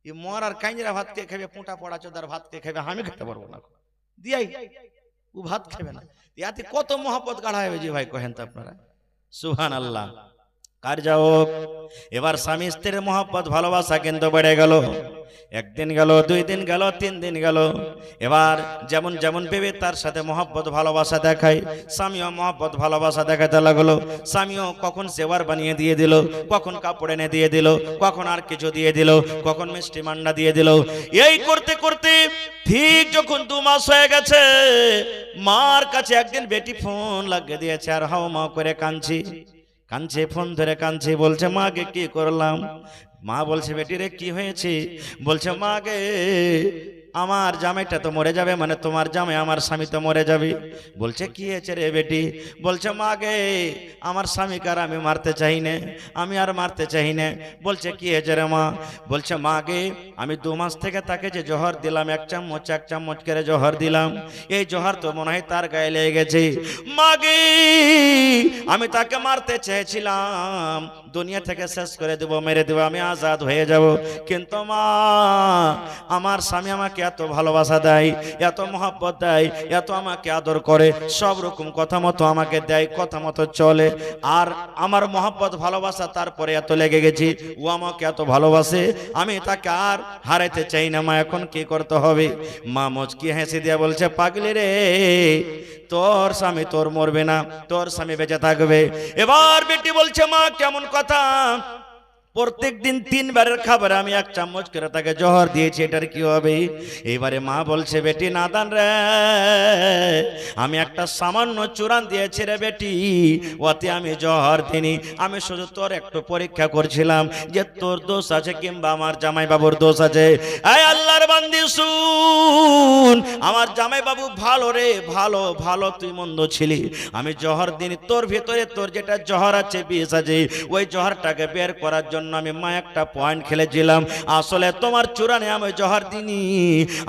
মর আর কাইঞ্জরা ভাত কে খাবে, পোঁটা পড়া চোদার ভাত কে খাবে, আমি খেতে পারবো না, দিয়াই ও ভাত খাবে না। ইয়াতে কত মহব্বত গাঢ়া হবে যে ভাই, কহেন তো আপনারা। সুবহানাল্লাহ। কার যাও, এবার স্বামী স্ত্রীর মহব্বত ভালোবাসা কিন্তু বেড়ে গেল। একদিন গেল, 2 দিন গেল, 3 দিন গেল। এবার যেমন যেমন ভেবে তার সাথে মহব্বত ভালোবাসা দেখায়, স্বামীও মহব্বত ভালোবাসা দেখাতে লাগলো। স্বামীও কখন সেবার বানিয়ে দিয়ে দিল, কখন কাপড় এনে দিয়ে দিল, কখন আর কিছু দিয়ে দিল, কখন মিষ্টি মান্ডা দিয়ে দিল। এই করতে করতে ঠিক যখন 2 মাস হয়ে গেছে, মার কাছে একদিন বেটি ফোন লাগিয়ে দিয়েছে, আর হাও মাও করে কাঁদছি, ফোন ধরে কাঁদছি, বলছে মা গে কি করলাম। মা বলছে, বেটি রে কি হয়েছে? বলছে, মা গে আমার জামাইটা তো মরে যাবে, মানে তোমার জামাই আমার স্বামী তো মরে যাবে। বলছে, কি হয়েছে রে বেটি? বলছে, মা গে আমার স্বামীকে আর আমি মারতে চাই না, আমি আর মারতে চাই না। বলছে, কি হয়েছে রে মা? বলছে, মা গে আমি 2 মাস থেকে তাকে যে জহর দিলাম, এক চামচ করে জহর দিলাম, এই জহর তো মনে হয় তার গায়ে লেগে গেছে। মা গে আমি তাকে মারতে চেয়েছিলাম, দুনিয়া থেকে শেষ করে দেব, মেরে দেব, আমি আজাদ হয়ে যাব, কিন্তু মা আমার স্বামী আমাকে এত ভালোবাসা দেয়, এত মহব্বত দেয়, এত আমাকে আদর করে, সব রকম কথা মতো আমাকে দেয়, কথা মতো চলে। আর আমার মহব্বত ভালোবাসা তারপরে এত লেগে গেছি, ও আমাকে এত ভালোবাসে, আমি তাকে আর হারাইতে চাই না। মা এখন কি করতে হবে? মা মুচকি হেসে দিয়ে বলছে, পাগলি রে, তোর স্বামী তোর মরবে না, তোর স্বামী বেঁচে থাকবে। এবার বেটি বলছে, মা কেমন কথা? প্রত্যেক দিন 3 বারের খাবারে আমি 1 চামচ করে তাকে জহর দিয়েছি, এটার কি হবে? এবারে মা বলছে, বেটি নাদান রে, আমি একটা সামান্য চূড়ান দিয়েছি রে বেটি, ওতে আমি জহর দিনি। আমি শুধু তোর একটু পরীক্ষা করছিলাম যে তোর দোষ আছে কিংবা আমার জামাই বাবুর দোষ আছে। এই আল্লাহর বান্দি শুন, আমার জামাই বাবু ভালো রে, ভালো ভালো, তুই মন্দ ছিলি, আমি জহর দিনি। তোর ভিতরে তোর যেটা জহর আছে, বিষ আছে, ওই জহরটাকে বের করার জন্য আমি মা একটা পয়েন্ট খেলেছিলাম। আসলে তোমার চূড়ানে আমি জহর দিনি,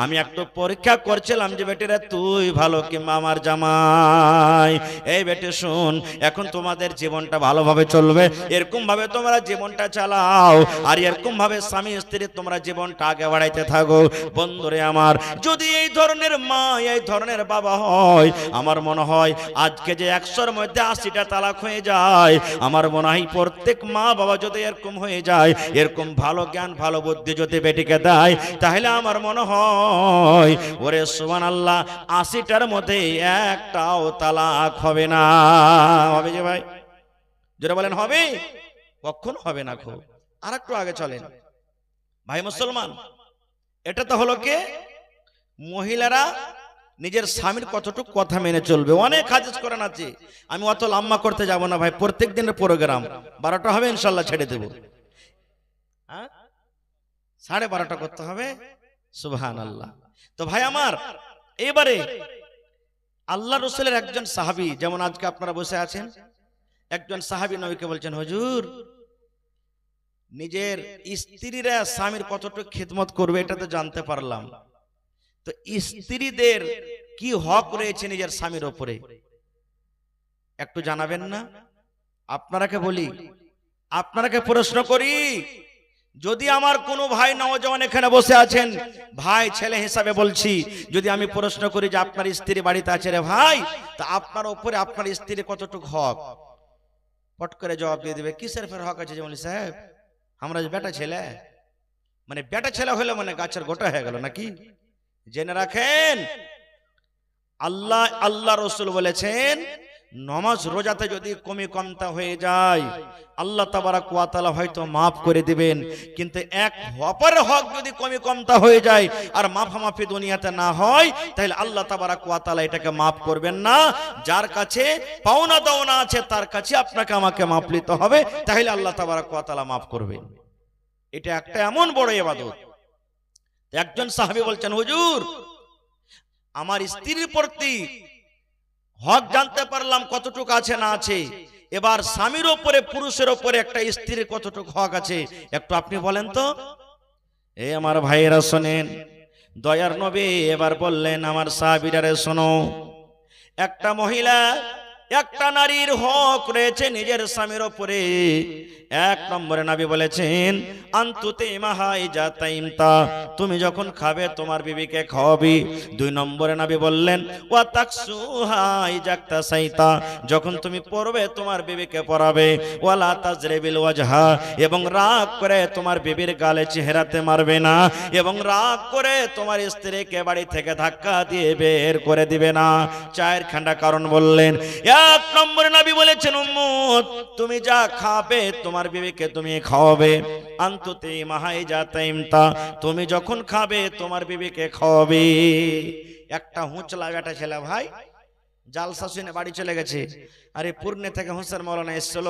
আমি একটু পরীক্ষা করছিলাম যে বেটিরা তুই ভালো কিংবা আমার জামাই। এই বেটি শুন, এখন তোমাদের জীবনটা ভালোভাবে চলবে, এরকম ভাবে তোমরা জীবনটা চালাও, আর এরকম ভাবে স্বামী স্ত্রী তোমরা জীবনটা আগে বাড়াইতে থাকো। বন্ধুরে আমার, যদি এই ধরনের মা, এই ধরনের বাবা হয়, আমার মনে হয় আজকে যে 100-র মধ্যে 80টা তালাক হয়ে যায়, আমার মনে হয় প্রত্যেক মা বাবা যদি এরকম হয়ে যায়, এরকম ভালো জ্ঞান ভালো বুদ্ধি যদি বেটিকে দেয়, তাহলে আমার মনে হয় ওরে সুবহানাল্লাহ 80টার মধ্যে একটাও তালাক হবে না। হবে যে ভাই? যারা বলেন হবে, কখনো হবে না। খুব আর একটু আগে চলেন ভাই মুসলমান। এটা তো হলো কে, মহিলারা নিজের স্বামীর কতটুকু কথা মেনে চলবে। অনেক হাদিস কোরআন আছে, আমি অত লম্বা করতে যাব না ভাই, প্রত্যেক দিনের প্রোগ্রাম 12টা হবে, ইনশাল্লাহ ছেড়ে দেব। 12:30 করতে হবে, সুবহানাল্লাহ। তো ভাই আমার, এবারে আল্লাহ রাসূলের একজন সাহাবী, যেমন আজকে আপনারা বসে আছেন, একজন সাহাবী নবীকে বলছেন, হুজুর নিজের স্ত্রীরা স্বামীর কতটুকু খিদমত করবে এটা তো জানতে পারলাম, তো স্ত্রীদের কি হক রয়েছে নিজের স্বামীর উপরে একটু জানাবেন না? আপনারাকে বলি, আপনারাকে প্রশ্ন করি, যদি আমার কোনো ভাই নওজওয়ান এখানে বসে আছেন, ভাই ছেলে হিসাবে বলছি, যদি আমি প্রশ্ন করি যে আপনার স্ত্রী বাড়িতে আছে রে ভাই, তা আপনার উপরে আপনার স্ত্রীর কতটুকু হক, পট করে জবাব দিয়ে দিবে, কিসের ফের হক আছে? যেমন সাহেব আমরা বেটা ছেলে, মানে বেটা ছেলে হলে মানে গাছের গোটা হয়ে গেল নাকি? জেনে রাখেন, আল্লাহ রসুল বলেছেন, নামাজ রোজাতে যদি কমি কমতা হয়ে যায়, আল্লাহ তাবারাক ওয়া তাআলা হয়তো মাফ করে দিবেন, কিন্তু এক অপরের হক যদি কমি কমতা হয়ে যায় আর মাফামাফি দুনিয়াতে না হয়, তাহলে আল্লাহ তাবারাক ওয়া তাআলা এটাকে মাফ করবেন না। যার কাছে পাওনা দাওনা আছে তার কাছে আপনাকে আমাকে মাফ নিতে হবে, তাহলে আল্লাহ তাবারাক ওয়া তাআলা মাফ করবেন। এটা একটা এমন বড় ইবাদত। একজন সাহাবী বলছেন, হুজুর আমার স্ত্রীর প্রতি হক জানতে পারলাম কতটুকু আছে না আছে, এবার স্বামীর উপরে পুরুষের উপরে একটা স্ত্রীর কতটুকু হক আছে একটু আপনি বলেন তো। এই আমার ভাইয়েরা শোনেন, দয়ার নবী এবার বললেন, আমার সাহাবীরা শোনো, একটা মহিলা, একটা নারীর হক রয়েছে নিজের স্বামীর উপরে। 1 নম্বরে নবী বলেছেন, আনতুতে মাহাই জাতাইমতা, তুমি যখন খাবে তোমার বিবিকে খাওয়াবি। 2 নম্বরে নবী বললেন, ওয়া তাকসুহাই জাকতাসাইতা, যখন তুমি পড়বে তোমার বিবিকে পড়াবে। ওয়ালা তাজরিবিল ওয়াজহা, এবং রাগ করে তোমার বিবির গালে চেহারাতে মারবে না, এবং রাগ করে তোমার স্ত্রীকে বাড়ি থেকে ধাক্কা দিয়ে বের করে দিবে না। 4খানা কারণ বললেন। 1 নম্বরে নবী বলেছেন, উম্মত তুমি যা খাবে তোমার বিবিকে তুমি খাওয়াবে। আনতুতে মাহাই জাতাইমতা, তুমি যখন খাবে তোমার বিবিকে খাওয়াবে। একটা হুঁচলা বেটা ছেলে ভাই জালসা শুনে বাড়ি চলে গেছে, আরে পূর্ণে থেকে হুসেন মাওলানা এসেছিল,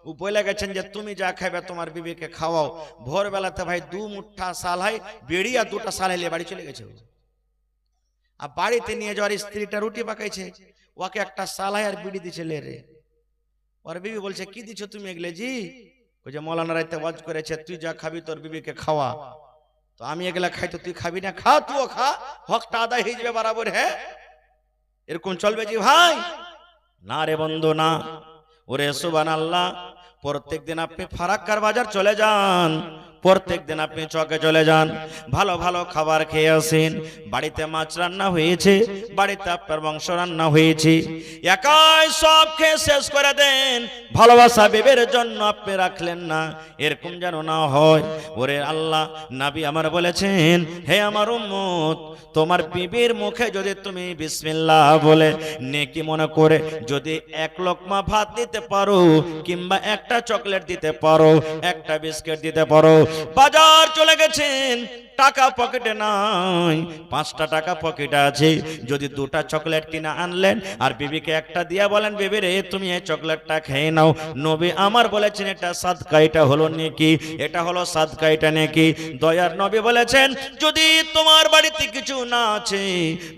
ও বলে গেছেন যে তুমি যা খাবে তোমার বিবিকে খাওয়াও। ভোরবেলাতে ভাই 2 মুঠা সালাই বেড়ি আর 2টা সালাই নিয়ে বাড়ি চলে গেছে। আর বাড়িতে নিয়ে যাওয়ার স্ত্রীটা রুটি পাকাইছে, ওকে একটা সালাই আর বিড়ি দিছে রে। ওর বিবি বলছে, কি দিছো তুমি এগুলো জি? ওই যে মৌলানা রাইতে ওয়াজ করেছে, তুই যা খাবি তোর বিবিকে খাওয়া, তো আমি এগুলা খাই তো তুই খাবি না? খা, তুইও খা, হকটা আদায় হয়ে যাবে বরাবর। হ্যাঁ, এরকম চলবে জি ভাই? না রে বন্ধু না। ওরে সুবহানাল্লাহ, প্রত্যেকদিন আপনি ফারাক্কার বাজার চলে যান, প্রত্যেক দিন আপনি চকে চলে যান, ভালো ভালো খাবার খেয়ে আসেন। বাড়িতে মাছ রান্না হয়েছে, বাড়িতে আপনার মাংস রান্না হয়েছে, একাই সব খেয়ে শেষ করে দেন, ভালোবাসা বিবের জন্য আপনি রাখলেন না। এরকম যেন না হয়। ওরে আল্লাহ নবী আমার বলেছেন, হে আমার উম্মত, তোমার বিবির মুখে যদি তুমি বিসমিল্লাহ বলে নেকি মনে করে যদি এক লোকমা ভাত দিতে পারো, কিংবা একটা চকলেট দিতে পারো, একটা বিস্কিট দিতে পারো, বাজার চলে গেছেন, টাকা পকেটে নাই, 5টা টাকা পকেটে আছে, যদি 2টা চকলেট কিনে আনলেন আর বিবিকে একটা দিয়া বলেন, বিবি রে তুমি এই চকলেটটা খেয়ে নাও, নবী আমার বলেছেন এটা সাদকা, এটা হলো নেকি, এটা হলো সাদকা, এটা নেকি। দয়ার নবী বলেছেন, যদি তোমার বাড়িতে কিছু না আছে,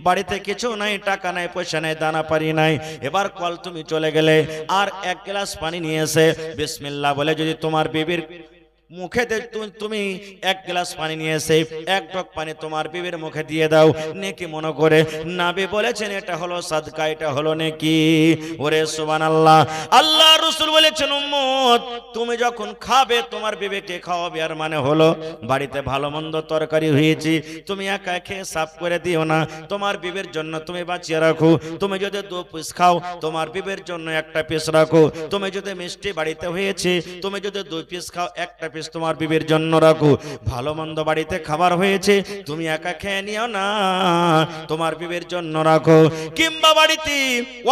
বাড়িতে কিছু নাই, টাকা নাই, পয়সা নাই, দানা পারি নাই, এবার কল তুমি চলে গেলে আর 1 গ্লাস পানি নিয়ে এসে বিসমিল্লাহ বলে যদি তোমার বিবির মুখে তুমি 1 গ্লাস পানি নিয়ে এসে 1 ঢোক পানি তোমার বিবির মুখে দিয়ে দাও, নেকি মনে করে। নবী বলেছেন এটা হলো সাদকা, এটা হলো নেকি। ওরে সুবহানাল্লাহ। আল্লাহ রাসূল বলেছেন, উম্মত তুমি যখন খাবে তোমার বিবিকে খাওয়াবে, আর মানে হলো বাড়িতে ভালো মন্দ তরকারি হয়েছে, তুমি একা খেয়ে সাফ করে দিও না, তোমার বিবির জন্য তুমি বাঁচিয়ে রাখো। তুমি যদি 2 পিস খাও, তোমার বিবির জন্য 1টা পিস রাখো। তুমি যদি মিষ্টি বাড়িতে হয়েছে, তুমি যদি 2 পিস খাও, 1টা পিস তোমার বিবির জন্য রাখো। ভালো মন্দ বাড়িতে খাবার হয়েছে, তুমি একা খেয়ে নিও না, তোমার বিবির জন্য রাখো। কিংবা বাড়িতে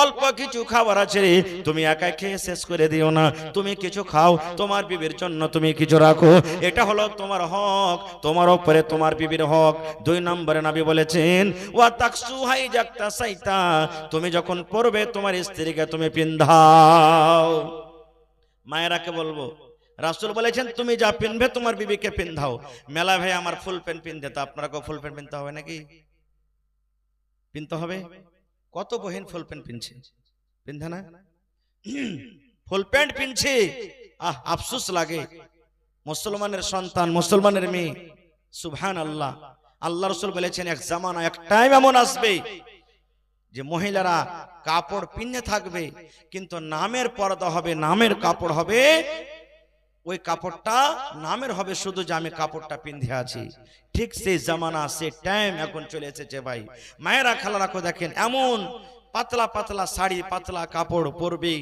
অল্প কিছু খাবার আছে, তুমি একা খেয়ে শেষ করে দিও না, তুমি কিছু খাও, তোমার বিবির জন্য তুমি কিছু রাখো। এটা হলো তোমার হক, তোমার উপরে তোমার বিবির হক। 2 নম্বরে নবী বলেছেন, ওয়া তাকসু হাই জাকতা সাইতা, তুমি যখন পরবে তোমার স্ত্রীকে তুমি পিন্ধাও। মায়েরাকে বলবো, রাসূল বলেছেন তুমি যা পিনবে তোমার বিবিকে পিন্ধাও। মেলা ভাই আমার ফুল প্যান্ট পিনতে, তো আপনাকে ফুল প্যান্ট পিনতে হবে নাকি? পিনতে হবে। কত বহিন ফুল প্যান্ট পিনছে, পিনতে না? ফুল প্যান্ট পিনছে, আফসোস লাগে। মুসলমানের সন্তান, মুসলমানের মেয়ে, সুবহানাল্লাহ। আল্লাহ রাসূল বলেছেন এক জামানা, এক টাইম এমন আসবে যে মহিলারা কাপড় পিনে থাকবে, কিন্তু নামের পর্দা হবে, নামের কাপড় হবে, ওই কাপড়টা নামের হবে শুধু যে আমি কাপড়টা পিন্ধে আছি। ঠিক সেই জামানা, সেই টাইম এখন চলে এসেছে ভাই। মায়েরা খালারা দেখেন, এমন পাতলা পাতলা শাড়ি, পাতলা কাপড় পরবে।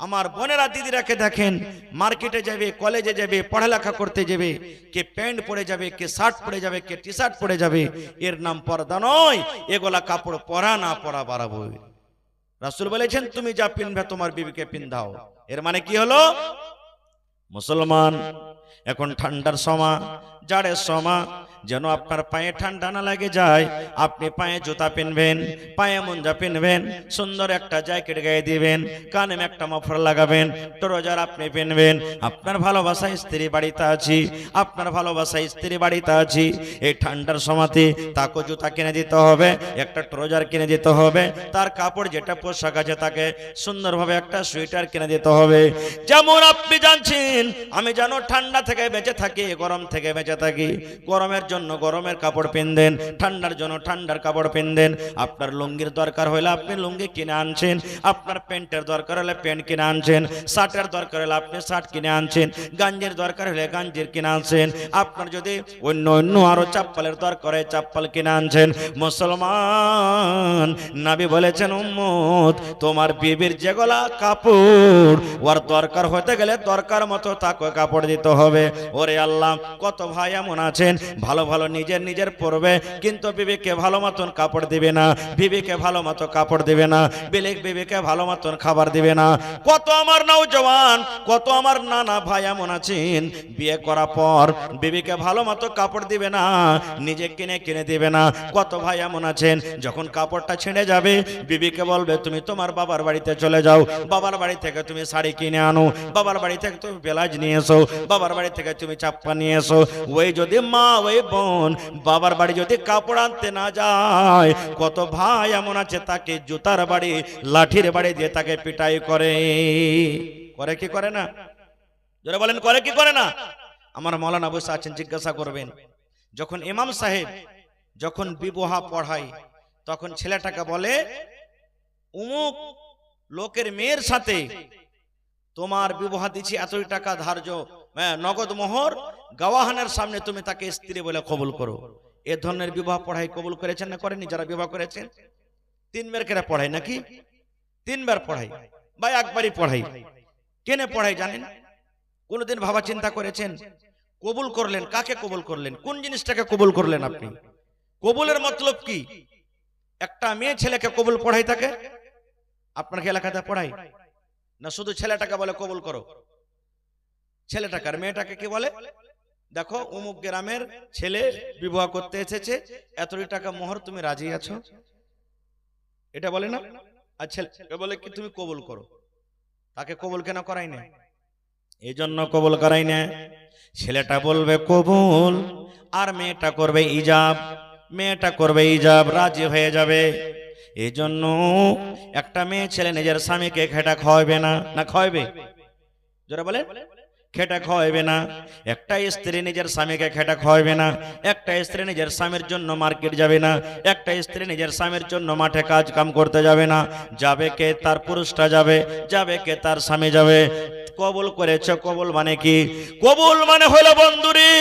আমার বোনেরা দিদিরাকে দেখেন, মার্কেটে যাবে, কলেজে যাবে, পড়ালেখা করতে যাবে, কে প্যান্ট পরে যাবে, কে শার্ট পরে যাবে, কে টি শার্ট পরে যাবে। এর নাম পর্দা নয়, এগুলা কাপড় পরা না পরা বাড়াবো। রাসূল বলেছেন তুমি যা পিনবে তোমার বিবিকে পিন্ধাও। এর মানে কি হলো? মুসলমান এখন ঠান্ডার সময়, জাড়ের সময়, যেন আপনার পায়ে ঠান্ডা না লাগে যায়, আপনি পায়ে জুতা পিনবেন, পায়ে মোজা পিনবেন, সুন্দর একটা জ্যাকেট গায়ে দিবেন, কানে একটা মফলার লাগাবেন, ট্রাউজার আপনি পিনবেন। আপনার ভালোবাসা স্ত্রী বাড়িতে আছি, আপনার ভালোবাসা স্ত্রী বাড়িতে আছি, এই ঠান্ডার সময়তে তাকে জুতা কিনে দিতে হবে, একটা ট্রাউজার কিনে দিতে হবে, তার কাপড় যেটা পোশাক আছে তাকে সুন্দরভাবে একটা সোয়েটার কিনে দিতে হবে। যেমন আপনি জানছেন আমি যেন ঠান্ডা থেকে বেঁচে থাকি, গরম থেকে বেঁচে থাকি, গরমের জন্য গরমের কাপড় পিনদেন, ঠান্ডার জন্য ঠান্ডার কাপড় পিনদেন। আপনার লুঙ্গির দরকার হলে আপনি লুঙ্গি কিনে আনছেন, আপনার প্যান্টের দরকার হলে প্যান্ট কিনে আনছেন, শার্টের দরকার হলে আপনি শার্ট কিনে আনছেন, গাঞ্জির দরকার হলে গাঞ্জির কিনে আনছেন, আপনার যদি অন্য অন্য আরো চাপ্পালের দরকার হয় চাপ্পাল কিনে আনছেন। মুসলমান নবী বলেছেন, উম্মত তোমার বিবির যেগুলা কাপড় ওর দরকার হতে গেলে দরকার মতো তাকে কাপড় দিতে হবে। ওরে আল্লাহ, কত ভাই এমন আছেন ভালো ভালো নিজের নিজের পরবে, কিন্তু বিবিকে ভালো মতন কাপড় দিবে না, বিবিকে ভালো মতো কাপড় দিবে না, বিবিকে ভালো মতন খাবার দিবে না। কত আমার নওজওয়ান, কত আমার নানা ভাই এমন আছেন বিয়ে করার পর বিবিকে ভালো মতো কাপড় দিবে না, নিজে কিনে কিনে দিবে না। কত ভাই এমন আছেন যখন কাপড়টা ছিঁড়ে যাবে বিবিকে বলবে তুমি তোমার বাবার বাড়িতে চলে যাও, বাবার বাড়ি থেকে তুমি শাড়ি কিনে আনো, বাবার বাড়ি থেকে তুমি ব্লাউজ নিয়ে এসো, বাবার বাড়ি থেকে তুমি চাপ্পা নিয়ে এসো। ওই যদি মা, ওই বোন বাবার বাড়ি যদি কাপড় আনতে না যায়, কত ভাই এমন আছে তাকে জুতার বাড়ি, লাঠির বাড়ি দিয়ে তাকে পিটাই করে। করে কি করে না? যারা বলেন করে কি করে না? আমার মাওলানা বসে আছেন, জিজ্ঞাসা করবেন। যখন ইমাম সাহেব যখন বিবাহ পড়ায় তখন ছেলেটাকে বলে অমুক লোকের মেয়ের সাথে তোমার বিবাহ দিচ্ছি এতই টাকা ধার্য, নগদ মোহর, গাওয়াহানের সামনে তুমি তাকে স্ত্রী বলে কবুল করো। এ ধরনের বিবাহ পড়াই কবুল করেছেন না করেনি? যারা বিবাহ করেছেন 3 বার করে পড়াই নাকি? 3 বার পড়াই বা একবারই পড়াই? কেনে পড়াই জানেন? কোনদিন ভাবা চিন্তা করেছেন? কবুল করলেন, কাকে কবুল করলেন? কোন জিনিসটাকে কবুল করলেন আপনি? কবুলের মতলব কি? একটা মেয়ে ছেলেকে কবুল পড়াই থাকে আপনার এলাকাতে পড়াই না? শুধু ছেলেটাকে বলে কবুল করো, ছেলেটাকে। আর মেয়েটাকে কি বলে? দেখো অমুক গ্রামের ছেলে বিবাহ করতে এসেছে, এতই টাকা মোহর, তুমি রাজি আছো? এটা বলে না? আর ছেলেকে বলে কি তুমি কবুল করো। তাকে কবুল কেন করাই না? এই জন্য কবুল করাই না, ছেলেটা বলবে কবুল আর মেয়েটা করবে ইজাব। মেয়েটা করবে ইজাব, রাজি হয়ে যাবে। এই জন্য একটা মেয়ে ছেলে নিজের স্বামীকে খেটা খাওয়াবে না। না খাওয়াবে? যারা বলে খেটা খাওয়াবে না। একটা স্ত্রী নিজের স্বামীকে খেটা খাওয়াবে না। একটা স্ত্রী নিজের স্বামীর জন্য মার্কেট যাবে না। একটা স্ত্রী নিজের স্বামীর জন্য মাঠে কাজ কাম করতে যাবে না। যাবে কে? তার পুরুষটা যাবে। যাবে কে? তার স্বামী যাবে। কবুল করেছে। কবুল মানে কি? কবুল মানে হলো বন্ধুরি,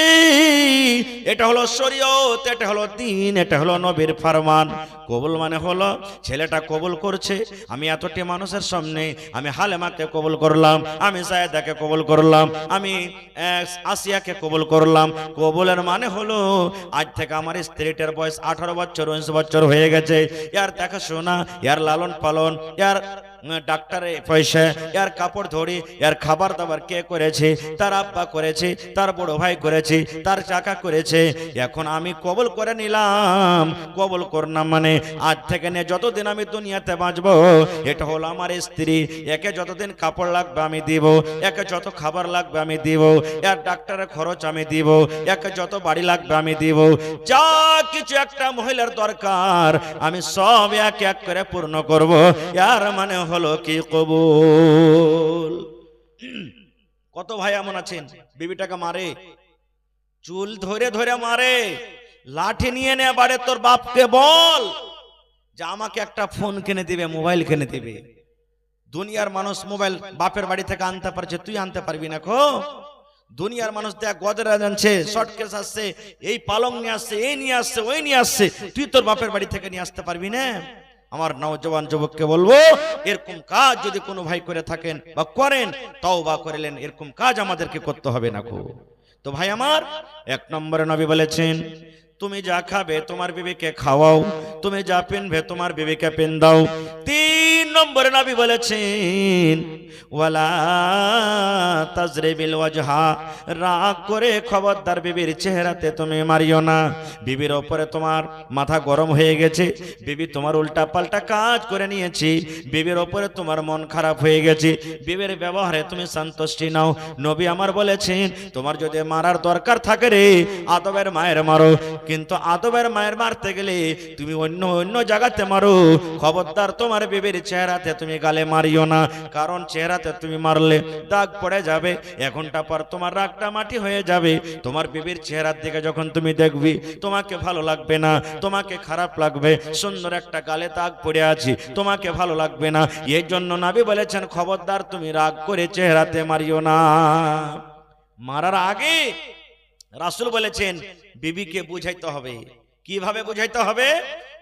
এটা হলো শরীয়ত, এটা হলো দ্বীন, এটা হলো নবীর ফরমান। কবুল মানে হলো ছেলেটা কবুল করছে, আমি এতটি মানুষের সামনে আমি হালেমাকে কবুল করলাম, আমি জায়েদাকে কবুল করলাম, আমি আসিয়াকে কবুল করলাম। কবুলের মানে হলো আজ থেকে আমার স্ত্রীটার বয়স 18 বছর 19 বছর হয়ে গেছে, এর দেখাশোনা, এর লালন পালন, এর ডাক্তারে পয়সা, এর কাপড় ধরি, এর খাবার দাবার কে করেছে? তার আব্বা করেছে, তার বড় ভাই করেছে, তার চাকা করেছে। এখন আমি কবুল করে নিলাম। কবুল করলাম মানে আজ থেকে নিয়ে যতদিন আমি দুনিয়াতে বাঁচবো, এটা হলো আমার স্ত্রী। একে যতদিন কাপড় লাগবে আমি দিব, একে যত খাবার লাগবে আমি দিব, এর ডাক্তারের খরচ আমি দিব, একে যত বাড়ি লাগবে আমি দিব, যা কিছু একটা মহিলার দরকার আমি সব এক এক করে পূর্ণ করব। এর মানে হলো কি কবুল। কত ভাই এমন আছেন বিবিটাকে মারে, চুল ধরে ধরে মারে, লাঠি নিয়ে নে বাড়ে, তোর বাপকে বল যে আমাকে একটা ফোন কিনে দিবে, মোবাইল কিনে দিবে। দুনিয়ার মানুষ মোবাইল বাপের বাড়ি থেকে আনতে পারছে, তুই আনতে পারবি না? খো দুনিয়ার মানুষ দেখ গজরা জানছে, শর্টকেস আসছে, এই পালং নিয়ে আসছে, এই নিয়ে আসছে, ওই নিয়ে আসছে, তুই তোর বাপের বাড়ি থেকে নিয়ে আসতে পারবি না? আমার নওজওয়ান যুবককে বলবো, এরকম কাজ যদি কোনো ভাই করে থাকেন বা করেন, তওবা করলেন, এরকম কাজ আমাদেরকে করতে হবে না গো। তো ভাই আমার, 1 নম্বরে নবী বলেছেন তুমি যা খাবে তোমার বিবিকে খাওয়াও, তুমি যা পিনবে তোমার বিবিকে পিন দাও। 3 নম্বরে নবী বলেছেন ওয়ালা তাজরিবিল ওয়াজহা, রাগ করে খবরদার বিবির চেহারাতে তুমি মারিও না। বিবির ওপরে তোমার মাথা গরম হয়ে গেছে, বিবি তোমার উল্টা পাল্টা কাজ করে নিয়েছি, বিবির ওপরে তোমার মন খারাপ হয়ে গেছে, বিবির ব্যবহারে তুমি সন্তুষ্টি নাও। নবী আমার বলেছেন তোমার যদি মারার দরকার থাকে রে, আদবের মায়ের মারো, কিন্তু আদবের মায়ের মারতে গেলে তুমি অন্য অন্য জায়গাতে মারো। খবরদার তোমার বিবির চেহারাতে তুমি গালে মারিও না, কারণ চেহারাতে তুমি মারলে দাগ পড়ে যাবে, 1 ঘন্টা পর তোমার রাগটা মাটি হয়ে যাবে। তোমার বিবির চেহারার দিকে যখন তুমি দেখবি তোমাকে ভালো লাগবে না, তোমাকে খারাপ লাগবে। সুন্দর একটা গালে দাগ পড়ে আছে, তোমাকে ভালো লাগবে না। এই জন্য নবী বলেছেন খবরদার তুমি রাগ করে চেহারাতে মারিও না। মারার আগে রাসূল বলেছেন বিবিকে বুঝাইতে হবে। কিভাবে বুঝাইতে হবে?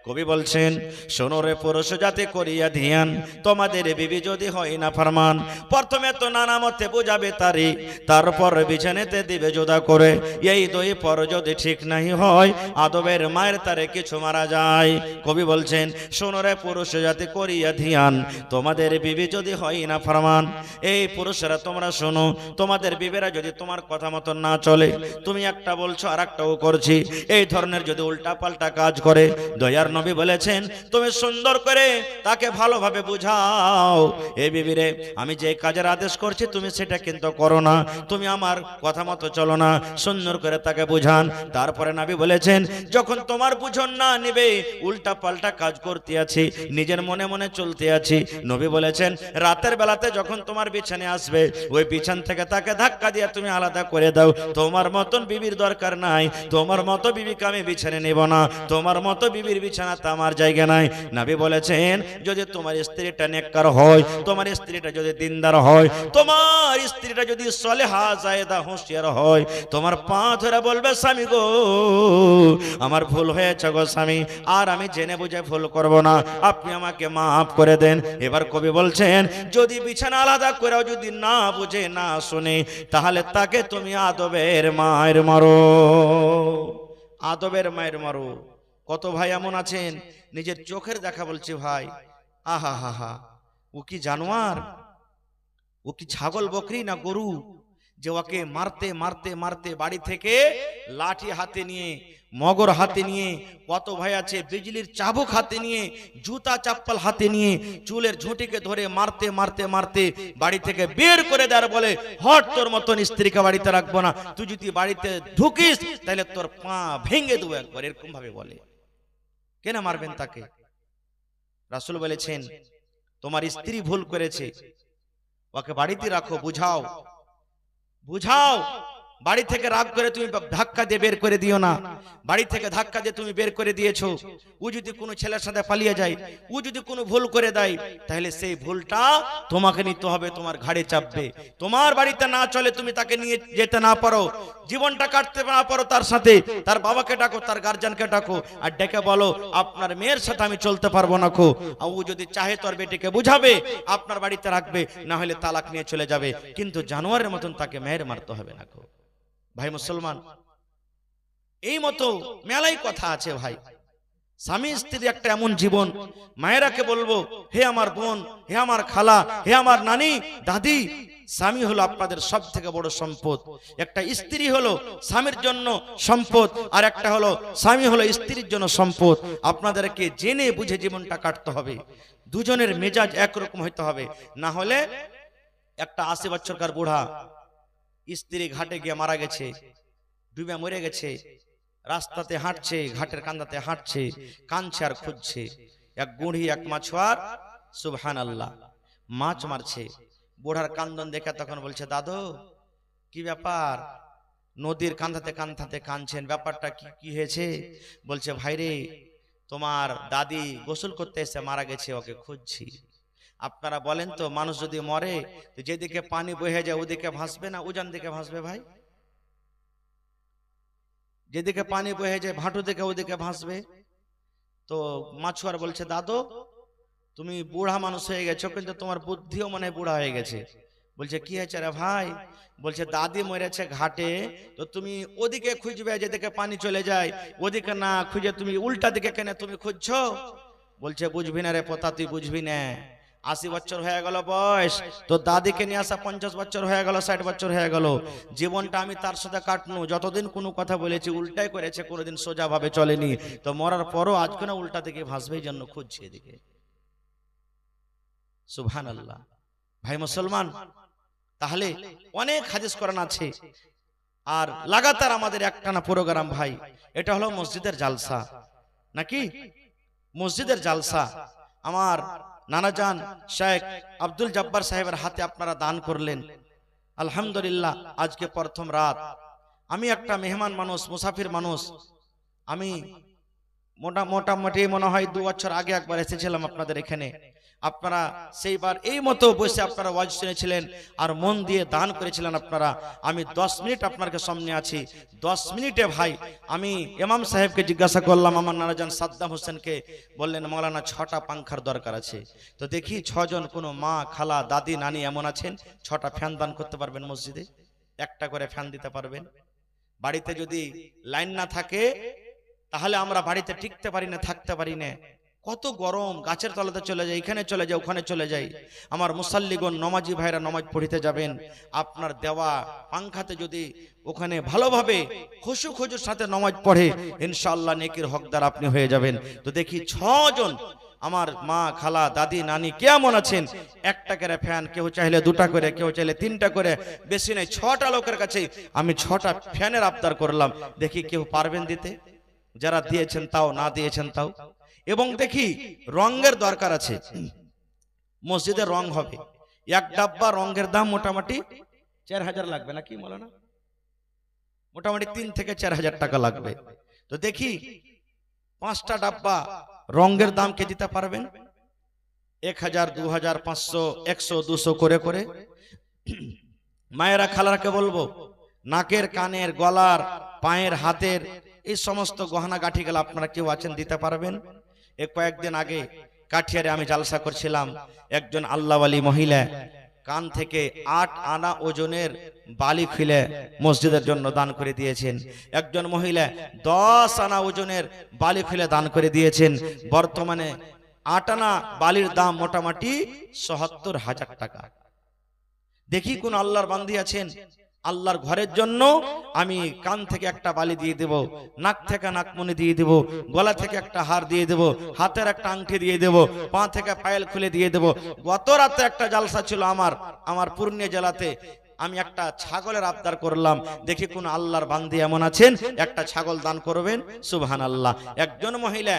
কবি বলছেন শোনো রে পুরুষ জাতি করিয়া ধ্যান, তোমাদের বিবি যদি হয় না ফরমান, প্রথমে তো নানা মতে বুঝাবে তারি, তারপর বিছানেতে দিবে জোদা করে। এই 2 পর যদি ঠিক নাই হয়, আদবের মায়ের তারে কিছু মারা যায়। কবি বলছেন শোনো রে পুরুষ জাতি করিয়া ধ্যান, তোমাদের বিবি যদি হয় না ফরমান। এই পুরুষরা তোমরা শোনো, তোমাদের বিবিরা যদি তোমার কথা মতো না চলে, তুমি একটা বলছো আর একটাও করছি, এই ধরনের যদি উল্টা পাল্টা কাজ করে, দয়ার নবী বলেছেন তুমি সুন্দর করে তাকে ভালোভাবে বুঝাও, এ বিবিরে আমি যে কাজের আদেশ করছি তুমি সেটা কিন্তু করো না, তুমি আমার কথা মতো চলো না, সুন্দর করে তাকে বুঝান। তারপরে নবী বলেছেন যখন তোমার বুঝন না নিবে, উল্টা পাল্টা কাজ করতে আছি, নিজের মনে মনে চলতে আছি, নবী বলেছেন রাতের বেলাতে যখন তোমার বিছানে আসবে, ওই বিছান থেকে তাকে ধাক্কা দিয়ে তুমি আলাদা করে দাও। তোমার মতন বিবির দরকার নাই, তোমার মতো বিবিকে আমি বিছানে নেব না, তোমার মতো বিবির বিছানে বিছানাতে আমার জায়গা নাই। নবী বলেছেন যদি তোমার স্ত্রীটা নেককার হয়, তোমার স্ত্রীটা যদি দিনদার হয়, তোমার স্ত্রীটা যদি সলেহা জায়েদা হুঁশিয়ার হয়, তোমার পা ধরে বলবে স্বামী গো আমার ভুল হয়েছে গো স্বামী, আর আমি জেনে বুঝে ভুল করব না, আপনি আমাকে মাফ করে দেন। এবার কবি বলছেন যদি বিছানা আলাদা করেও যদি না বুঝে না শুনে, তাহলে তাকে তুমি আদবের মায়ের মারো, আদবের মায়ের মারো। কত ভাই এমন আছেন নিজের চোখের দেখা বলছে ভাই আহা হা হা ও কি জানোয়ার, ও কি ছাগল বকরি না গরু, যে ওকে মারতে মারতে মারতে বাড়ি থেকে লাঠি হাতে নিয়ে, মগর হাতে নিয়ে, কত ভাই আছে বিজলির চাবুক হাতে নিয়ে, জুতা চাপ্পল হাতে নিয়ে চুলের ঝুঁটিকে ধরে মারতে মারতে মারতে বাড়ি থেকে বের করে দেওয়ার বলে হট তোর মতন স্ত্রীকে বাড়িতে রাখবো না, তুই যদি বাড়িতে ঢুকিস তাহলে তোর পা ভেঙে দেবো একবার, এরকম ভাবে বলে। কেন মারবেন তাকে? রাসূল বলেছেন তোমার স্ত্রী ভুল করেছে, ওকে বাড়িতে রাখো, বুঝাও বুঝাও, বাড়ি থেকে রাগ করে তুমি ধাক্কা দিয়ে বের করে দিও না। বাড়ি থেকে ধাক্কা দিয়ে তুমি বের করে দিয়েছো, ও যদি কোনো ছেলের সাথে পালিয়ে যায়, ও যদি কোনো ভুল করে দেয়, তাহলে সেই ভুলটা তোমাকে নিতে হবে, তোমার ঘাড়ে চাপবে। তোমার বাড়িতে না চলে, তুমি তাকে নিয়ে যেতে না পারো, জীবনটা কাটতে না পারো তার সাথে, তার বাবাকে ডাকো, তার গার্জিয়ানকে ডাকো, আর ডেকে বলো আপনার মেয়ের সাথে আমি চলতে পারবো না খো। আর ও যদি চাহে তোর বেটিকে বুঝাবে, আপনার বাড়িতে রাখবে, না হলে তালাক নিয়ে চলে যাবে, কিন্তু জানোয়ারের মতন তাকে মেয়ের মারতে হবে না খো। ভাই মুসলমান, এই মতো মেলাই কথা আছে ভাই। স্বামী স্ত্রী একটা এমন জীবন, মায়েরাকে বলবো হে আমার বোন, হে আমার খালা, হে আমার নানি দাদি, স্বামী হলো আপনাদের সব থেকে বড় সম্পদ। একটা স্ত্রী হলো স্বামীর জন্য সম্পদ, আর একটা হলো স্বামী হলো স্ত্রীর জন্য সম্পদ। আপনাদেরকে জেনে বুঝে জীবনটা কাটতে হবে, দুজনের মেজাজ একরকম হইতে হবে, না হলে একটা 80 বছরকার বুড়া স্ত্রী ঘাটে গিয়ে মারা গেছে, ডুবে মরে গেছে, রাস্তাতে হাঁটছে, ঘাটের কান্দাতে হাঁটছে, কাঁদছে আর খুঁজছে। এক গুঁড়ি এক মাছুয়ার সুবহানাল্লাহ মাছ মারছে, বুড়ার কান্দন দেখে তখন বলছে দাদু কি ব্যাপার, নদীর কান্দাতে কান্দাতে কাঁদছেন, ব্যাপারটা কি হয়েছে? বলছে ভাইরে তোমার দাদি গোসল করতে এসে মারা গেছে, ওকে খুঁজছি। আপনারা বলেন তো মানুষ যদি মরে তো যেদিকে পানি বয়ে যায় ওদিকে ভাসবে না উজান দিকে ভাসবে ভাই? যেদিকে পানি বয়ে যায় ভাটু দিকে ওদিকে ভাসবে। তো মাছুয়ার বলছে দাদু তুমি বুড়া মানুষ হয়ে গেছো, কিন্তু তোমার বুদ্ধিও মনে হয় বুড়া হয়ে গেছে। বলছে কি হয়েছে রে ভাই? বলছে দাদি মরেছে ঘাটে, তো তুমি ওদিকে খুঁজবে যেদিকে পানি চলে যায়, ওদিকে না খুঁজে তুমি উল্টা দিকে কেন তুমি খুঁজছো? বলছে বুঝবি না রে পোতা, তুই বুঝবি না, 80 বছর হয়ে গেল বয়স, তো দাদিকে নিয়ে আসা 50 বছর হয়ে গেল, 60 বছর হয়ে গেল, জীবনটা আমি তার সাথে কাটনু, যতদিন কোনো কথা বলেছি উল্টাই করেছে, কোনোদিন সোজা ভাবে চলেনি, তো মরার পরও আজকে না উল্টা দিকে ভাসবে, জন্য খুঁজছে এদিকে। সুবহানাল্লাহ। ভাই মুসলমান, তাহলে অনেক হাদিস কোরআন আছে, আর লাগাতার আমাদের একটানা প্রোগ্রাম ভাই, এটা হলো মসজিদের জালসা, নাকি মসজিদের জালসা। আমার নানাজান শেখ আব্দুল জব্বার সাহেবের হাতে আপনারা দান করলেন, আলহামদুলিল্লাহ। আজকে প্রথম রাত, আমি একটা মেহমান মানুষ, মুসাফির মানুষ, আমি মোটামুটি মনে হয় 2 বছর আগে একবার এসেছিলাম আপনাদের এখানে। আপনারা সেইবার এই মতো বসে আপনারা ওয়াজ শুনেছিলেন আর মন দিয়ে দান করেছিলেন আপনারা। আমি 10 মিনিট আপনাদের সামনে আছি, 10 মিনিটে ভাই আমি ইমাম সাহেবকে জিজ্ঞাসা করলাম, আমার নানাজান সাদ্দাম হোসেনকে, বললেন মাওলানা 6টা পাংখার দরকার আছে। তো দেখি 6 জন কোনো মা খালা দাদি নানি এমন আছেন 6টা ফ্যান দান করতে পারবেন মসজিদে, একটা করে ফ্যান দিতে পারবেন। বাড়িতে যদি লাইন না থাকে তাহলে আমরা বাড়িতে টিকতে পারি না, থাকতে পারি না, কত গরম, গাছের তলাতে চলে যাই, এখানে চলে যাই, ওখানে চলে যাই। আমার মুসাল্লিগণ নমাজি ভাইরা নমাজ পড়িতে যাবেন, আপনার দেওয়া পাংখাতে যদি ওখানে ভালোভাবে খুশু খুজুর সাথে নমাজ পড়ে ইনশাআল্লাহ নেকির হকদার আপনি হয়ে যাবেন। তো দেখি 6 জন আমার মা খালা দাদি নানি কেমন আছেন, একটা করে ফ্যান, কেউ চাইলে 2টা করে, কেউ চাইলে 3টা করে, বেশি নাই 6টা লোকের কাছে আমি 6টা ফ্যানের আবদার করলাম, দেখি কেউ পারবেন দিতে? যারা দিয়েছেন তাও, না দিয়েছেন তাও। এবং দেখি রঙের দরকার আছে, মসজিদে রং হবে, এক ডাব্বা রঙের দাম মোটামুটি 4000 লাগবে নাকি মাওলানা? মোটামুটি 3 থেকে 4000 টাকা লাগবে। তো দেখি 5টা ডাব্বা রঙের দাম কে দিতে পারবেন? 1000, 2000, 500, 100, 200 করে করে। মায়েরা খালারাকে বলবো, নাকের, কানের, গলার, পায়ের, হাতের এই সমস্ত গহনা গাঠি গেলে আপনারা কেউ আছেন দিতে পারবেন? কয়েকদিন আগে কাঠিয়ারে আমি জালসা করছিলাম, একজন আল্লাহওয়ালি মহিলা কান থেকে 8 আনা ওজনের বালি খুলে মসজিদের জন্য দান করে দিয়েছেন। একজন মহিলা 10 আনা ওজনের বালি খুলে দান করে দিয়েছেন। বর্তমানে 8 আনা বালির দাম মোটামুটি ৭০,০০০ টাকা। দেখি কোন আল্লাহর বান্দি আছেন, আল্লাহর ঘরের জন্য আমি কান থেকে একটা বালি দিয়ে দেব, নাক থেকে নাকমণি দিয়ে দেব, গলা থেকে একটা হার দিয়ে দেব, হাতের একটা আংটি দিয়ে দেব, পা থেকে পায়েল খুলে দিয়ে দেব। গত রাতে একটা জালসা ছিল আমার পূর্ণিয়া জেলাতে, আমি একটা ছাগলের আবদার করলাম। দেখি কোন আল্লাহর বান্দি এমন আছেন একটা ছাগল দান করবেন। সুবহানাল্লাহ। একজন মহিলা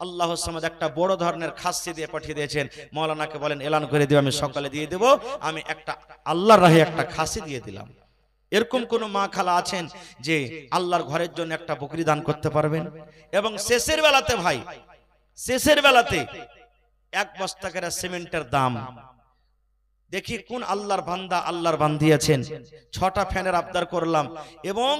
আল্লাহর সামাদ একটা বড় ধরনের খাসি দিয়ে পাঠিয়ে দিয়েছেন। মাওলানাকে বলেন এলান করে দিও, আমি সকালে দিয়ে দেব। আমি একটা আল্লাহর রাহে একটা খাসি দিয়ে দিলাম। এরকম কোন মা খালা আছেন যে আল্লাহর ঘরের জন্য একটা বকরি দান করতে পারবেন? এবং শেষের বেলাতে ভাই, শেষের বেলাতে 1 বস্তা করে সিমেন্টের দাম, দেখি কোন আল্লাহর বান্দা আল্লাহর বান্দি আছেন। 6টা ফ্যানের আবদার করলাম এবং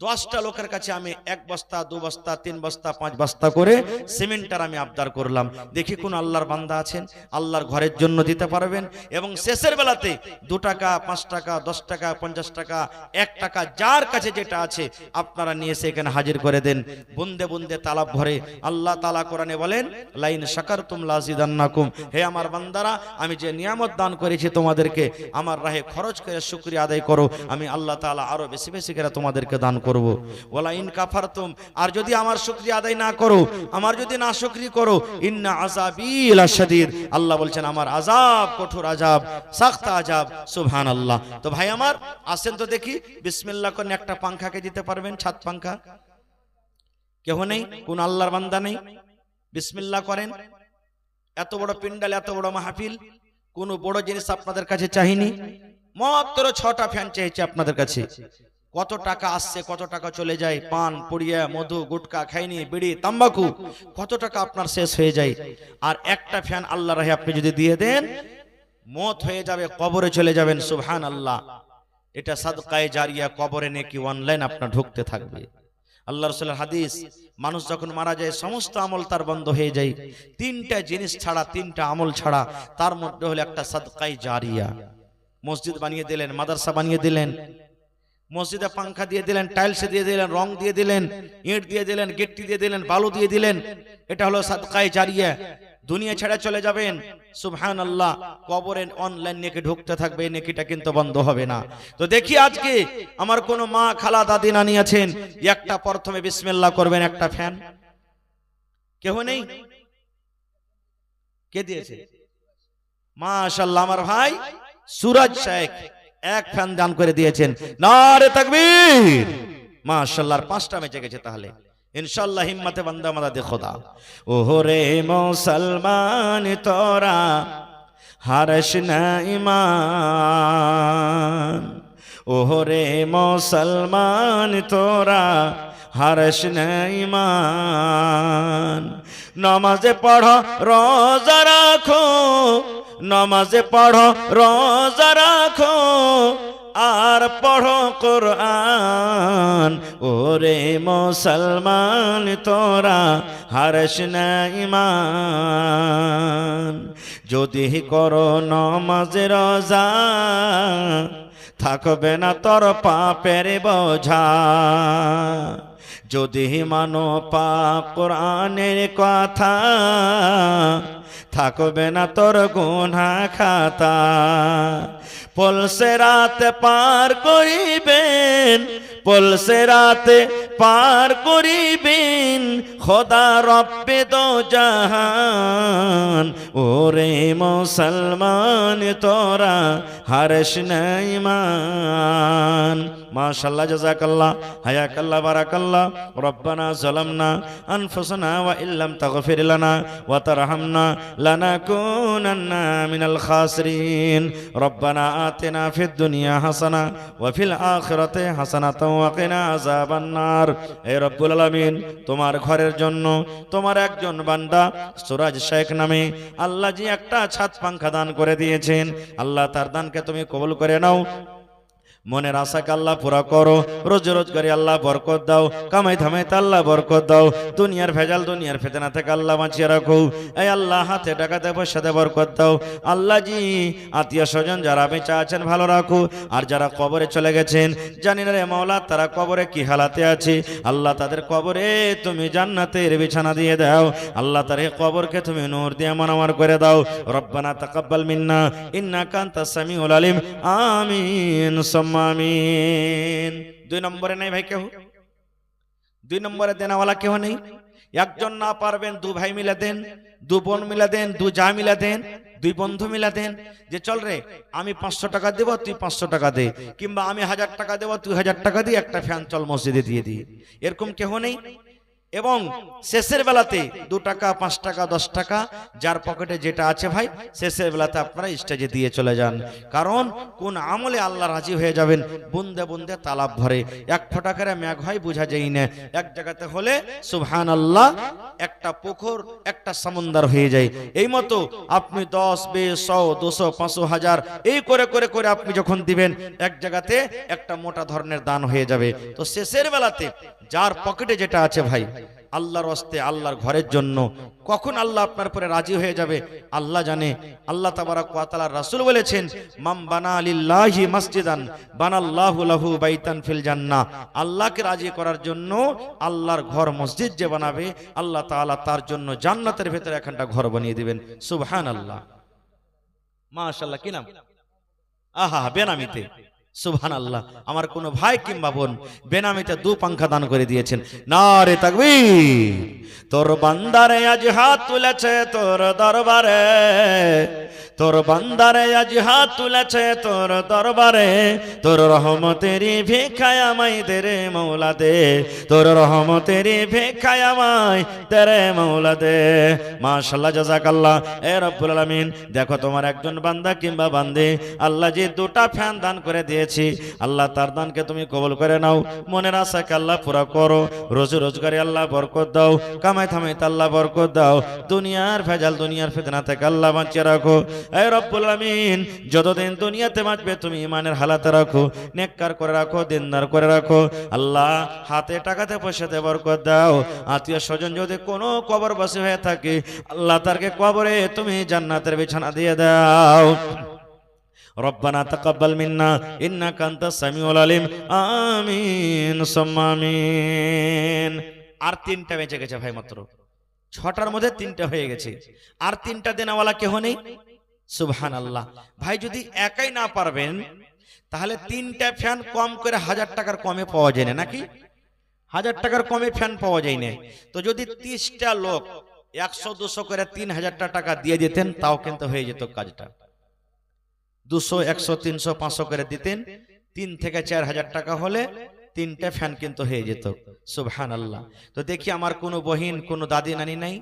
10টা লোকের কাছে আমি 1 বস্তা, 2 বস্তা, 3 বস্তা, 5 বস্তা করে সিমেন্টের আমি আবদার করলাম। দেখি কোন আল্লাহর বান্দা আছেন আল্লাহর ঘরের জন্য দিতে পারবেন। এবং শেষের বেলাতে 2 টাকা, 5 টাকা, 10 টাকা, 50 টাকা, 1 টাকা, যার কাছে যেটা আছে আপনারা নিয়ে এসে এখানে হাজির করে দেন। বুন্দে বুন্দে তালাব ভরে। আল্লাহ তাআলা কোরআনে বলেন, লাইন শাকারতুম লাযিদান্নাকুম। হে আমার বান্দারা, আমি যে নিয়ামত দান করেছি তোমাদেরকে, আমার রাহে খরচ করে শুকরিয়া আদায় করো, আমি আল্লাহ তাআলা আরো বেশি বেশি করে তোমাদেরকে দান করব। ওয়ালা ইন কাফারতুম, আর যদি আমার শুকরিয়া আদায় না করো, আমার যদি না শুকরি করো, ইন্না আযাবি লাশাদীদ, আল্লাহ বলছেন আমার আযাব কঠোর আযাব, সখত আযাব। সুবহানাল্লাহ। তো ভাই আমার আসেন তো দেখি, বিসমিল্লাহ করে একটা পাংখাকে দিতে পারবেন? ছাদ পাংখা কেউ নেই? কোন আল্লাহর বান্দা নেই? বিসমিল্লাহ করেন। এত বড় পিন্ডাল, এত বড় মাহফিল, কোন বড় জিনিস আপনাদের কাছে চাইনি, মাত্র 6টা ফ্যান চেয়েছে আপনাদের কাছে। কত টাকা আসছে, কত টাকা চলে যায়, পান, পুড়িয়া, মধু, গুটকা, খাইনি, বিড়ি, তাম্বাকু, কত টাকা আপনার শেষ হয়ে যায়। আর একটা ফ্যান আল্লাহর রাহে আপনি যদি দিয়ে দেন, মত হয়ে যাবে, কবরে চলে যাবেন। সুবহানাল্লাহ। এটা সাদকায়ে জারিয়া, কবরে নেকি অনলাইন আপনার ঢুকতে থাকবে। আল্লাহ রাসূলের হাদিস, মানুষ যখন মারা যায় সমস্ত আমল তার বন্ধ হয়ে যায়, 3টা জিনিস ছাড়া, 3টা আমল ছাড়া। তার মধ্যে হলো একটা সাদকায়ে জারিয়া। মসজিদ বানিয়ে দিলেন, মাদ্রাসা বানিয়ে দিলেন, মসজিদে পাংখা দিয়ে দিলেন, টাইলস দিয়ে দিলেন, রং দিয়ে দিলেন, ইট দিয়ে দিলেন, গিট্টি দিয়ে দিলেন, বালু দিয়ে দিলেন, এটা হলো সাদকায়ে জারিয়া। দুনিয়া ছেড়ে চলে যাবেন, সুবহানাল্লাহ, কবরে অনলাইন নেকি ঢুকতে থাকবে, নেকিটা কিন্তু বন্ধ হবে না। তো দেখি আজকে আমার কোন মা, খালা, দাদি, নানি আছেন, একটা প্রথমে বিসমিল্লাহ করবেন। একটা ফ্যান কেউ নেই? কে দিয়েছে? মাশাআল্লাহ, আমার ভাই সুরাজ শেখ 1 ফ্যান দান করে দিয়েছেন। নারে তাকবীর। মাশাআল্লাহ, 5টা বেজে গেছে। তাহলে ইনশাআল্লাহ হিম্মতে বান্দা মাদাদে খোদা। ওহরে মুসলমান তোরা হারশ না ঈমান, ওহরে মুসলমান তোরা হারশ না ঈমান। নামাজে পড়ো, রোজা রাখো, নামাজে পড়ো, রোজা রাখো, আর পড়ো কোরআন। ওরে মুসলমান তোরা হারশ না ঈমান। যদি করো নামাজ রোজা, থাকবে না তোর পাপের বোঝা। যদি মানো পাক কোরআনের কথা, থাকবে না তোর গুনাহ খাতা। পলসে রাতে পার করিবেন, পলসে রাতে পার করিবেন, খোদা রব্বে দো জাহান। ওরে মুসলমান তোরা হারশ না ঈমান। মাশাআল্লাহ, জাযাকাল্লাহ, হায়াকাল্লাহ, বারাকাল্লাহ। রব্বানা যালামনা আনফুসানা ওয়া ইল্লাম তাগফির লানা ওয়া তারহামনা লানাকুনান্না মিনাল খাসিরিন। রব্বানা আতিনা ফিদ দুনিয়া হাসানা ওয়া ফিল আখিরাতি হাসানাতাও ওয়া কিনা আযাবান নার। হে রব্বুল আলামিন, তোমার ঘরের জন্য তোমার একজন বান্দা সুরাজ শেখ নামে আল্লাহ জি একটা ছাদ পাঙ্খা দান করে দিয়েছেন। আল্লাহ তার দানকে তুমি কবুল করে নাও। মনের আশাকে আল্লাহ পুরা করো। রোজ রোজগারি আল্লাহ বরকত দাও। কামাই ধামাইতে আল্লাহ বরকত দাও। দুনিয়ার ভেজাল দুনিয়ার ফিতনা থেকে আল্লাহ বাঁচিয়ে রাখো। এই আল্লাহ হাতে টাকাতে পয়সাতে বরকত দাও। আল্লাহ জি আত্মীয় স্বজন যারা বেঁচে আছেন ভালো রাখো, আর যারা কবরে চলে গেছেন জানি না রে মাওলা তারা কবরে কি হালাতে আছে। আল্লাহ তাদের কবরে তুমি জান্নাতের বিছানা দিয়ে দাও। আল্লাহ তার এই কবরকে তুমি নূর দিয়ে মানামার করে দাও। রব্বানা তাকাব্বাল মিন্না ইন্নাকা আনতাস সামিউল আলিম। আমিন আমিন। 2 নম্বরে নাই ভাই কেউ? 2 নম্বরে দেনাওয়ালা কেউ নেই? একজন না পারবেন 2 ভাই মিলে দেন, 2 বোন মিলে দেন, 2 যা মিলে দেন, 2 বন্ধু মিলে দেন। যে চল রে আমি 500 টাকা দেব, তুই 500 টাকা দে, কিংবা আমি 1000 টাকা দেব, তুই 1000 টাকা দিয়ে একটা ফ্যান চল মসজিদে দিয়ে দি। এরকম কেউ নেই? এবং শেষের বেলাতে 2 টাকা 5 টাকা 10 টাকা যার পকেটে যেটা আছে ভাই শেষের বেলাতে আপনারা স্টেজে দিয়ে চলে যান। কারণ কোন আমলে আল্লাহ রাজি হয়ে যাবেন, বুন্দে বুন্দে তালাব ভরে। 1 ফোঁটা করে মেঘ হয় বোঝা যায় না, এক জায়গাতে হলে সুবহানাল্লাহ একটা পুকুর একটা সমুদ্র হয়ে যায়। এই মতো আপনি 10 20 100 200 500 1000 এই করে করে করে আপনি যখন দিবেন এক জায়গাতে একটা মোটা ধরনের দান হয়ে যাবে। তো শেষের বেলাতে যার পকেটে যেটা আছে ভাই আল্লাহর ওয়াস্তে আল্লাহর ঘরের জন্য কখন আল্লাহ আপনার উপরে রাজি হয়ে যাবে আল্লাহ জানে। আল্লাহ তাবারাক ওয়া তাআলা রাসূল বলেছেন, মান বানা লিল্লাহি মসজিদান বানাল্লাহু লাহু বাইতান ফিল জান্নাহ। আল্লাহকে রাজি করার জন্য আল্লাহর ঘর মসজিদ যে বানাবে আল্লাহ তাআলা তার জন্য জান্নাতের ভিতরে একটা ঘর বানিয়ে দিবেন। সুবহানাল্লাহ, মাশাআল্লাহ। কি নাম? আহা, বেনামিতে। সুবহানাল্লাহ। আমার কোন ভাই কিংবা বোন বেনামিতে 2 পাঙ্খা দান করে দিয়েছেন। নারে তাকবীর। তোর বান্দারে আজ হাত তুলেছে তোর দরবারে, তোর বান্দারে আজ হাত তুলেছে তোর দরবারে, তোর রহমতেরই ভিক্ষায় আমায় দে রে মওলা দে, তোর রহমতেরই ভিক্ষায় আমায় দে রে মওলা দে। মাশাআল্লাহ, জাযাকাল্লাহ। এ রব্বুল আলামিন, দেখো তোমার একজন বান্দা কিংবা বান্দী আল্লাহ যে 2টা ফ্যান দান করে দিয়েছি, আল্লাহ তার দানকে তুমি কবুল করে নাও। মনের আশাকে আল্লাহ পুরা করো। রোজি রোজগারে আল্লাহ বরকত দাও। কামাই থামাইতে আল্লাহ বরকত দাও। দুনিয়ার ভেজাল দুনিয়ার ফিতনা থেকে আল্লাহ বাঁচিয়ে রাখো। এ রব্বুল আমিন, যতদিন দুনিয়াতে বাঁচবে তুমি ইমানের হালাতে রাখো, নেককার করে রাখো, দিনদার করে রাখো। আল্লাহ হাতে টাকাতে পয়সাতে বরকত দাও। আত্মীয় স্বজন যদি কোনো কবরবাসী হয়ে থাকে আল্লাহ তারকে কবরে তুমি জান্নাতের বিছানা দিয়ে দাও। রব্বানা তাকাব্বাল মিন্না ইন্নাকা আনতাস সামিউল আলিম। আমিন সুম্মা আমিন। আর 3টা বেঁচে গেছে ভাই, মাত্র 6টার মধ্যে 3টা হয়ে গেছে। আর 3টা দেনাওয়ালা কেউ নেই? সুবহানাল্লাহ। ভাই যদি একাই না পারবেন তাহলে 3টা ফ্যান কম করে 1000 টাকার কমে পাওয়া যায় না নাকি? 1000 টাকার কমে ফ্যান পাওয়া যায় না। তো যদি 30টা লোক 100 200 করে 3000 টাকা দিয়ে দিতেন তাও কিন্তু হয়ে যেত কাজটা। 200 100 300 500 করে দিতেন, 3 থেকে 4000 টাকা হলে 3টা ফ্যান কিন্তু হয়ে যেত। সুবহানাল্লাহ। তো দেখি আমার কোনো বহিন কোনো দাদি নানি নাই,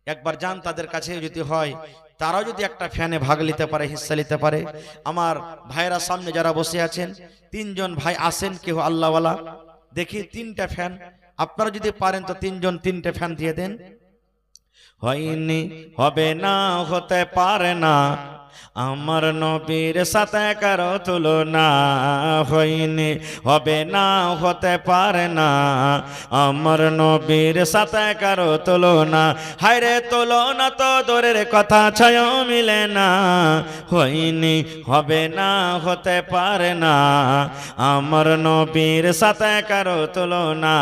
একবার যান তাদের কাছে যদি হয় তারাও যদি একটা ফ্যানে ভাগ নিতে পারে, হিস্সা নিতে পারে। আমার ভাইরা সামনে যারা বসে আছেন 3 জন ভাই আসেন কেউ আল্লাহওয়ালা, দেখি 3টা ফ্যান আপনারা যদি পারেন তো 3 জন 3টে ফ্যান দিয়ে দেন। হয়নি, হবে না, হতে পারে না, আমার নবীর সাথে কারো তুলনা। হয়নি, হবে না, হতে পারে না, আমার নবীর সাথে কারো তুলনা। হায়রে তুলনা তো দূরের কথা, ছয় মিলে না। হয়নি, হবে না, হতে পারে না, আমার নবীর সাথে কারো তুলনা।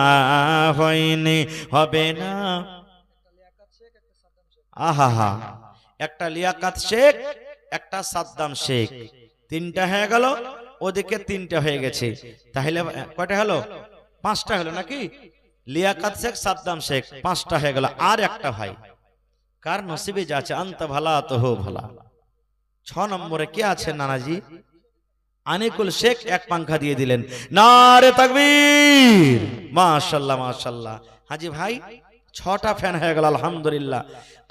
হয়নি, হবে না। আহা, একটা লিয়াকাত শেখ একটা সাদ্দাম শেখ, 3টা হয়ে গেল। ওদিকে 3টা হয়ে গেছে, তাহলে কয়টা হলো? 5টা হলো নাকি? লিয়াকাত শেখ সাদ্দাম শেখ 5টা হয়ে গেল। আর একটা ভাই কার নসিবে যা আছে, আনতা ভালা তো হো ভালা। 6 নম্বরে কে আছে নানাজি? আনিকুল শেখ এক পাংখা দিয়ে দিলেন। নারে তাকবীর, মাশাআল্লাহ মাশাআল্লাহ। হাজি ভাই 6টা ফ্যান হয়ে গেল আলহামদুলিল্লাহ।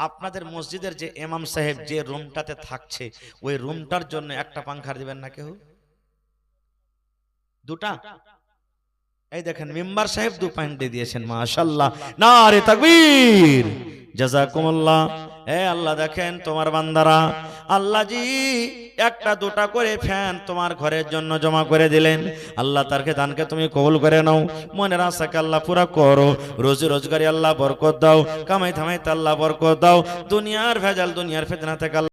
আপনাদের মসজিদের যে ইমাম সাহেব যে রুমটাতে থাকছে ওই রুমটার জন্য একটা পাংখা দিবেন না কেউ? দুটা? এই দেখেন মেম্বার সাহেব 2 পয়েন্ট দিয়ে দিয়েছেন, মাশাআল্লাহ। নারে তাকবীর, জাযাকুমুল্লাহ। এ আল্লাহ দেখেন তোমার বান্দারা, আল্লাহ জি একটা দুটা করে ফ্যান তোমার ঘরের জন্য জমা করে দিলেন। আল্লাহ তারকে দানকে তুমি কবুল করে নাও, মনের আশাকে আল্লাহ পুরা করো, রোজি রোজগারি আল্লাহ বরকত দাও, কামাই থামাইতে আল্লাহ বরকত দাও, দুনিয়ার ভেজাল দুনিয়ার ফিতনা থেকে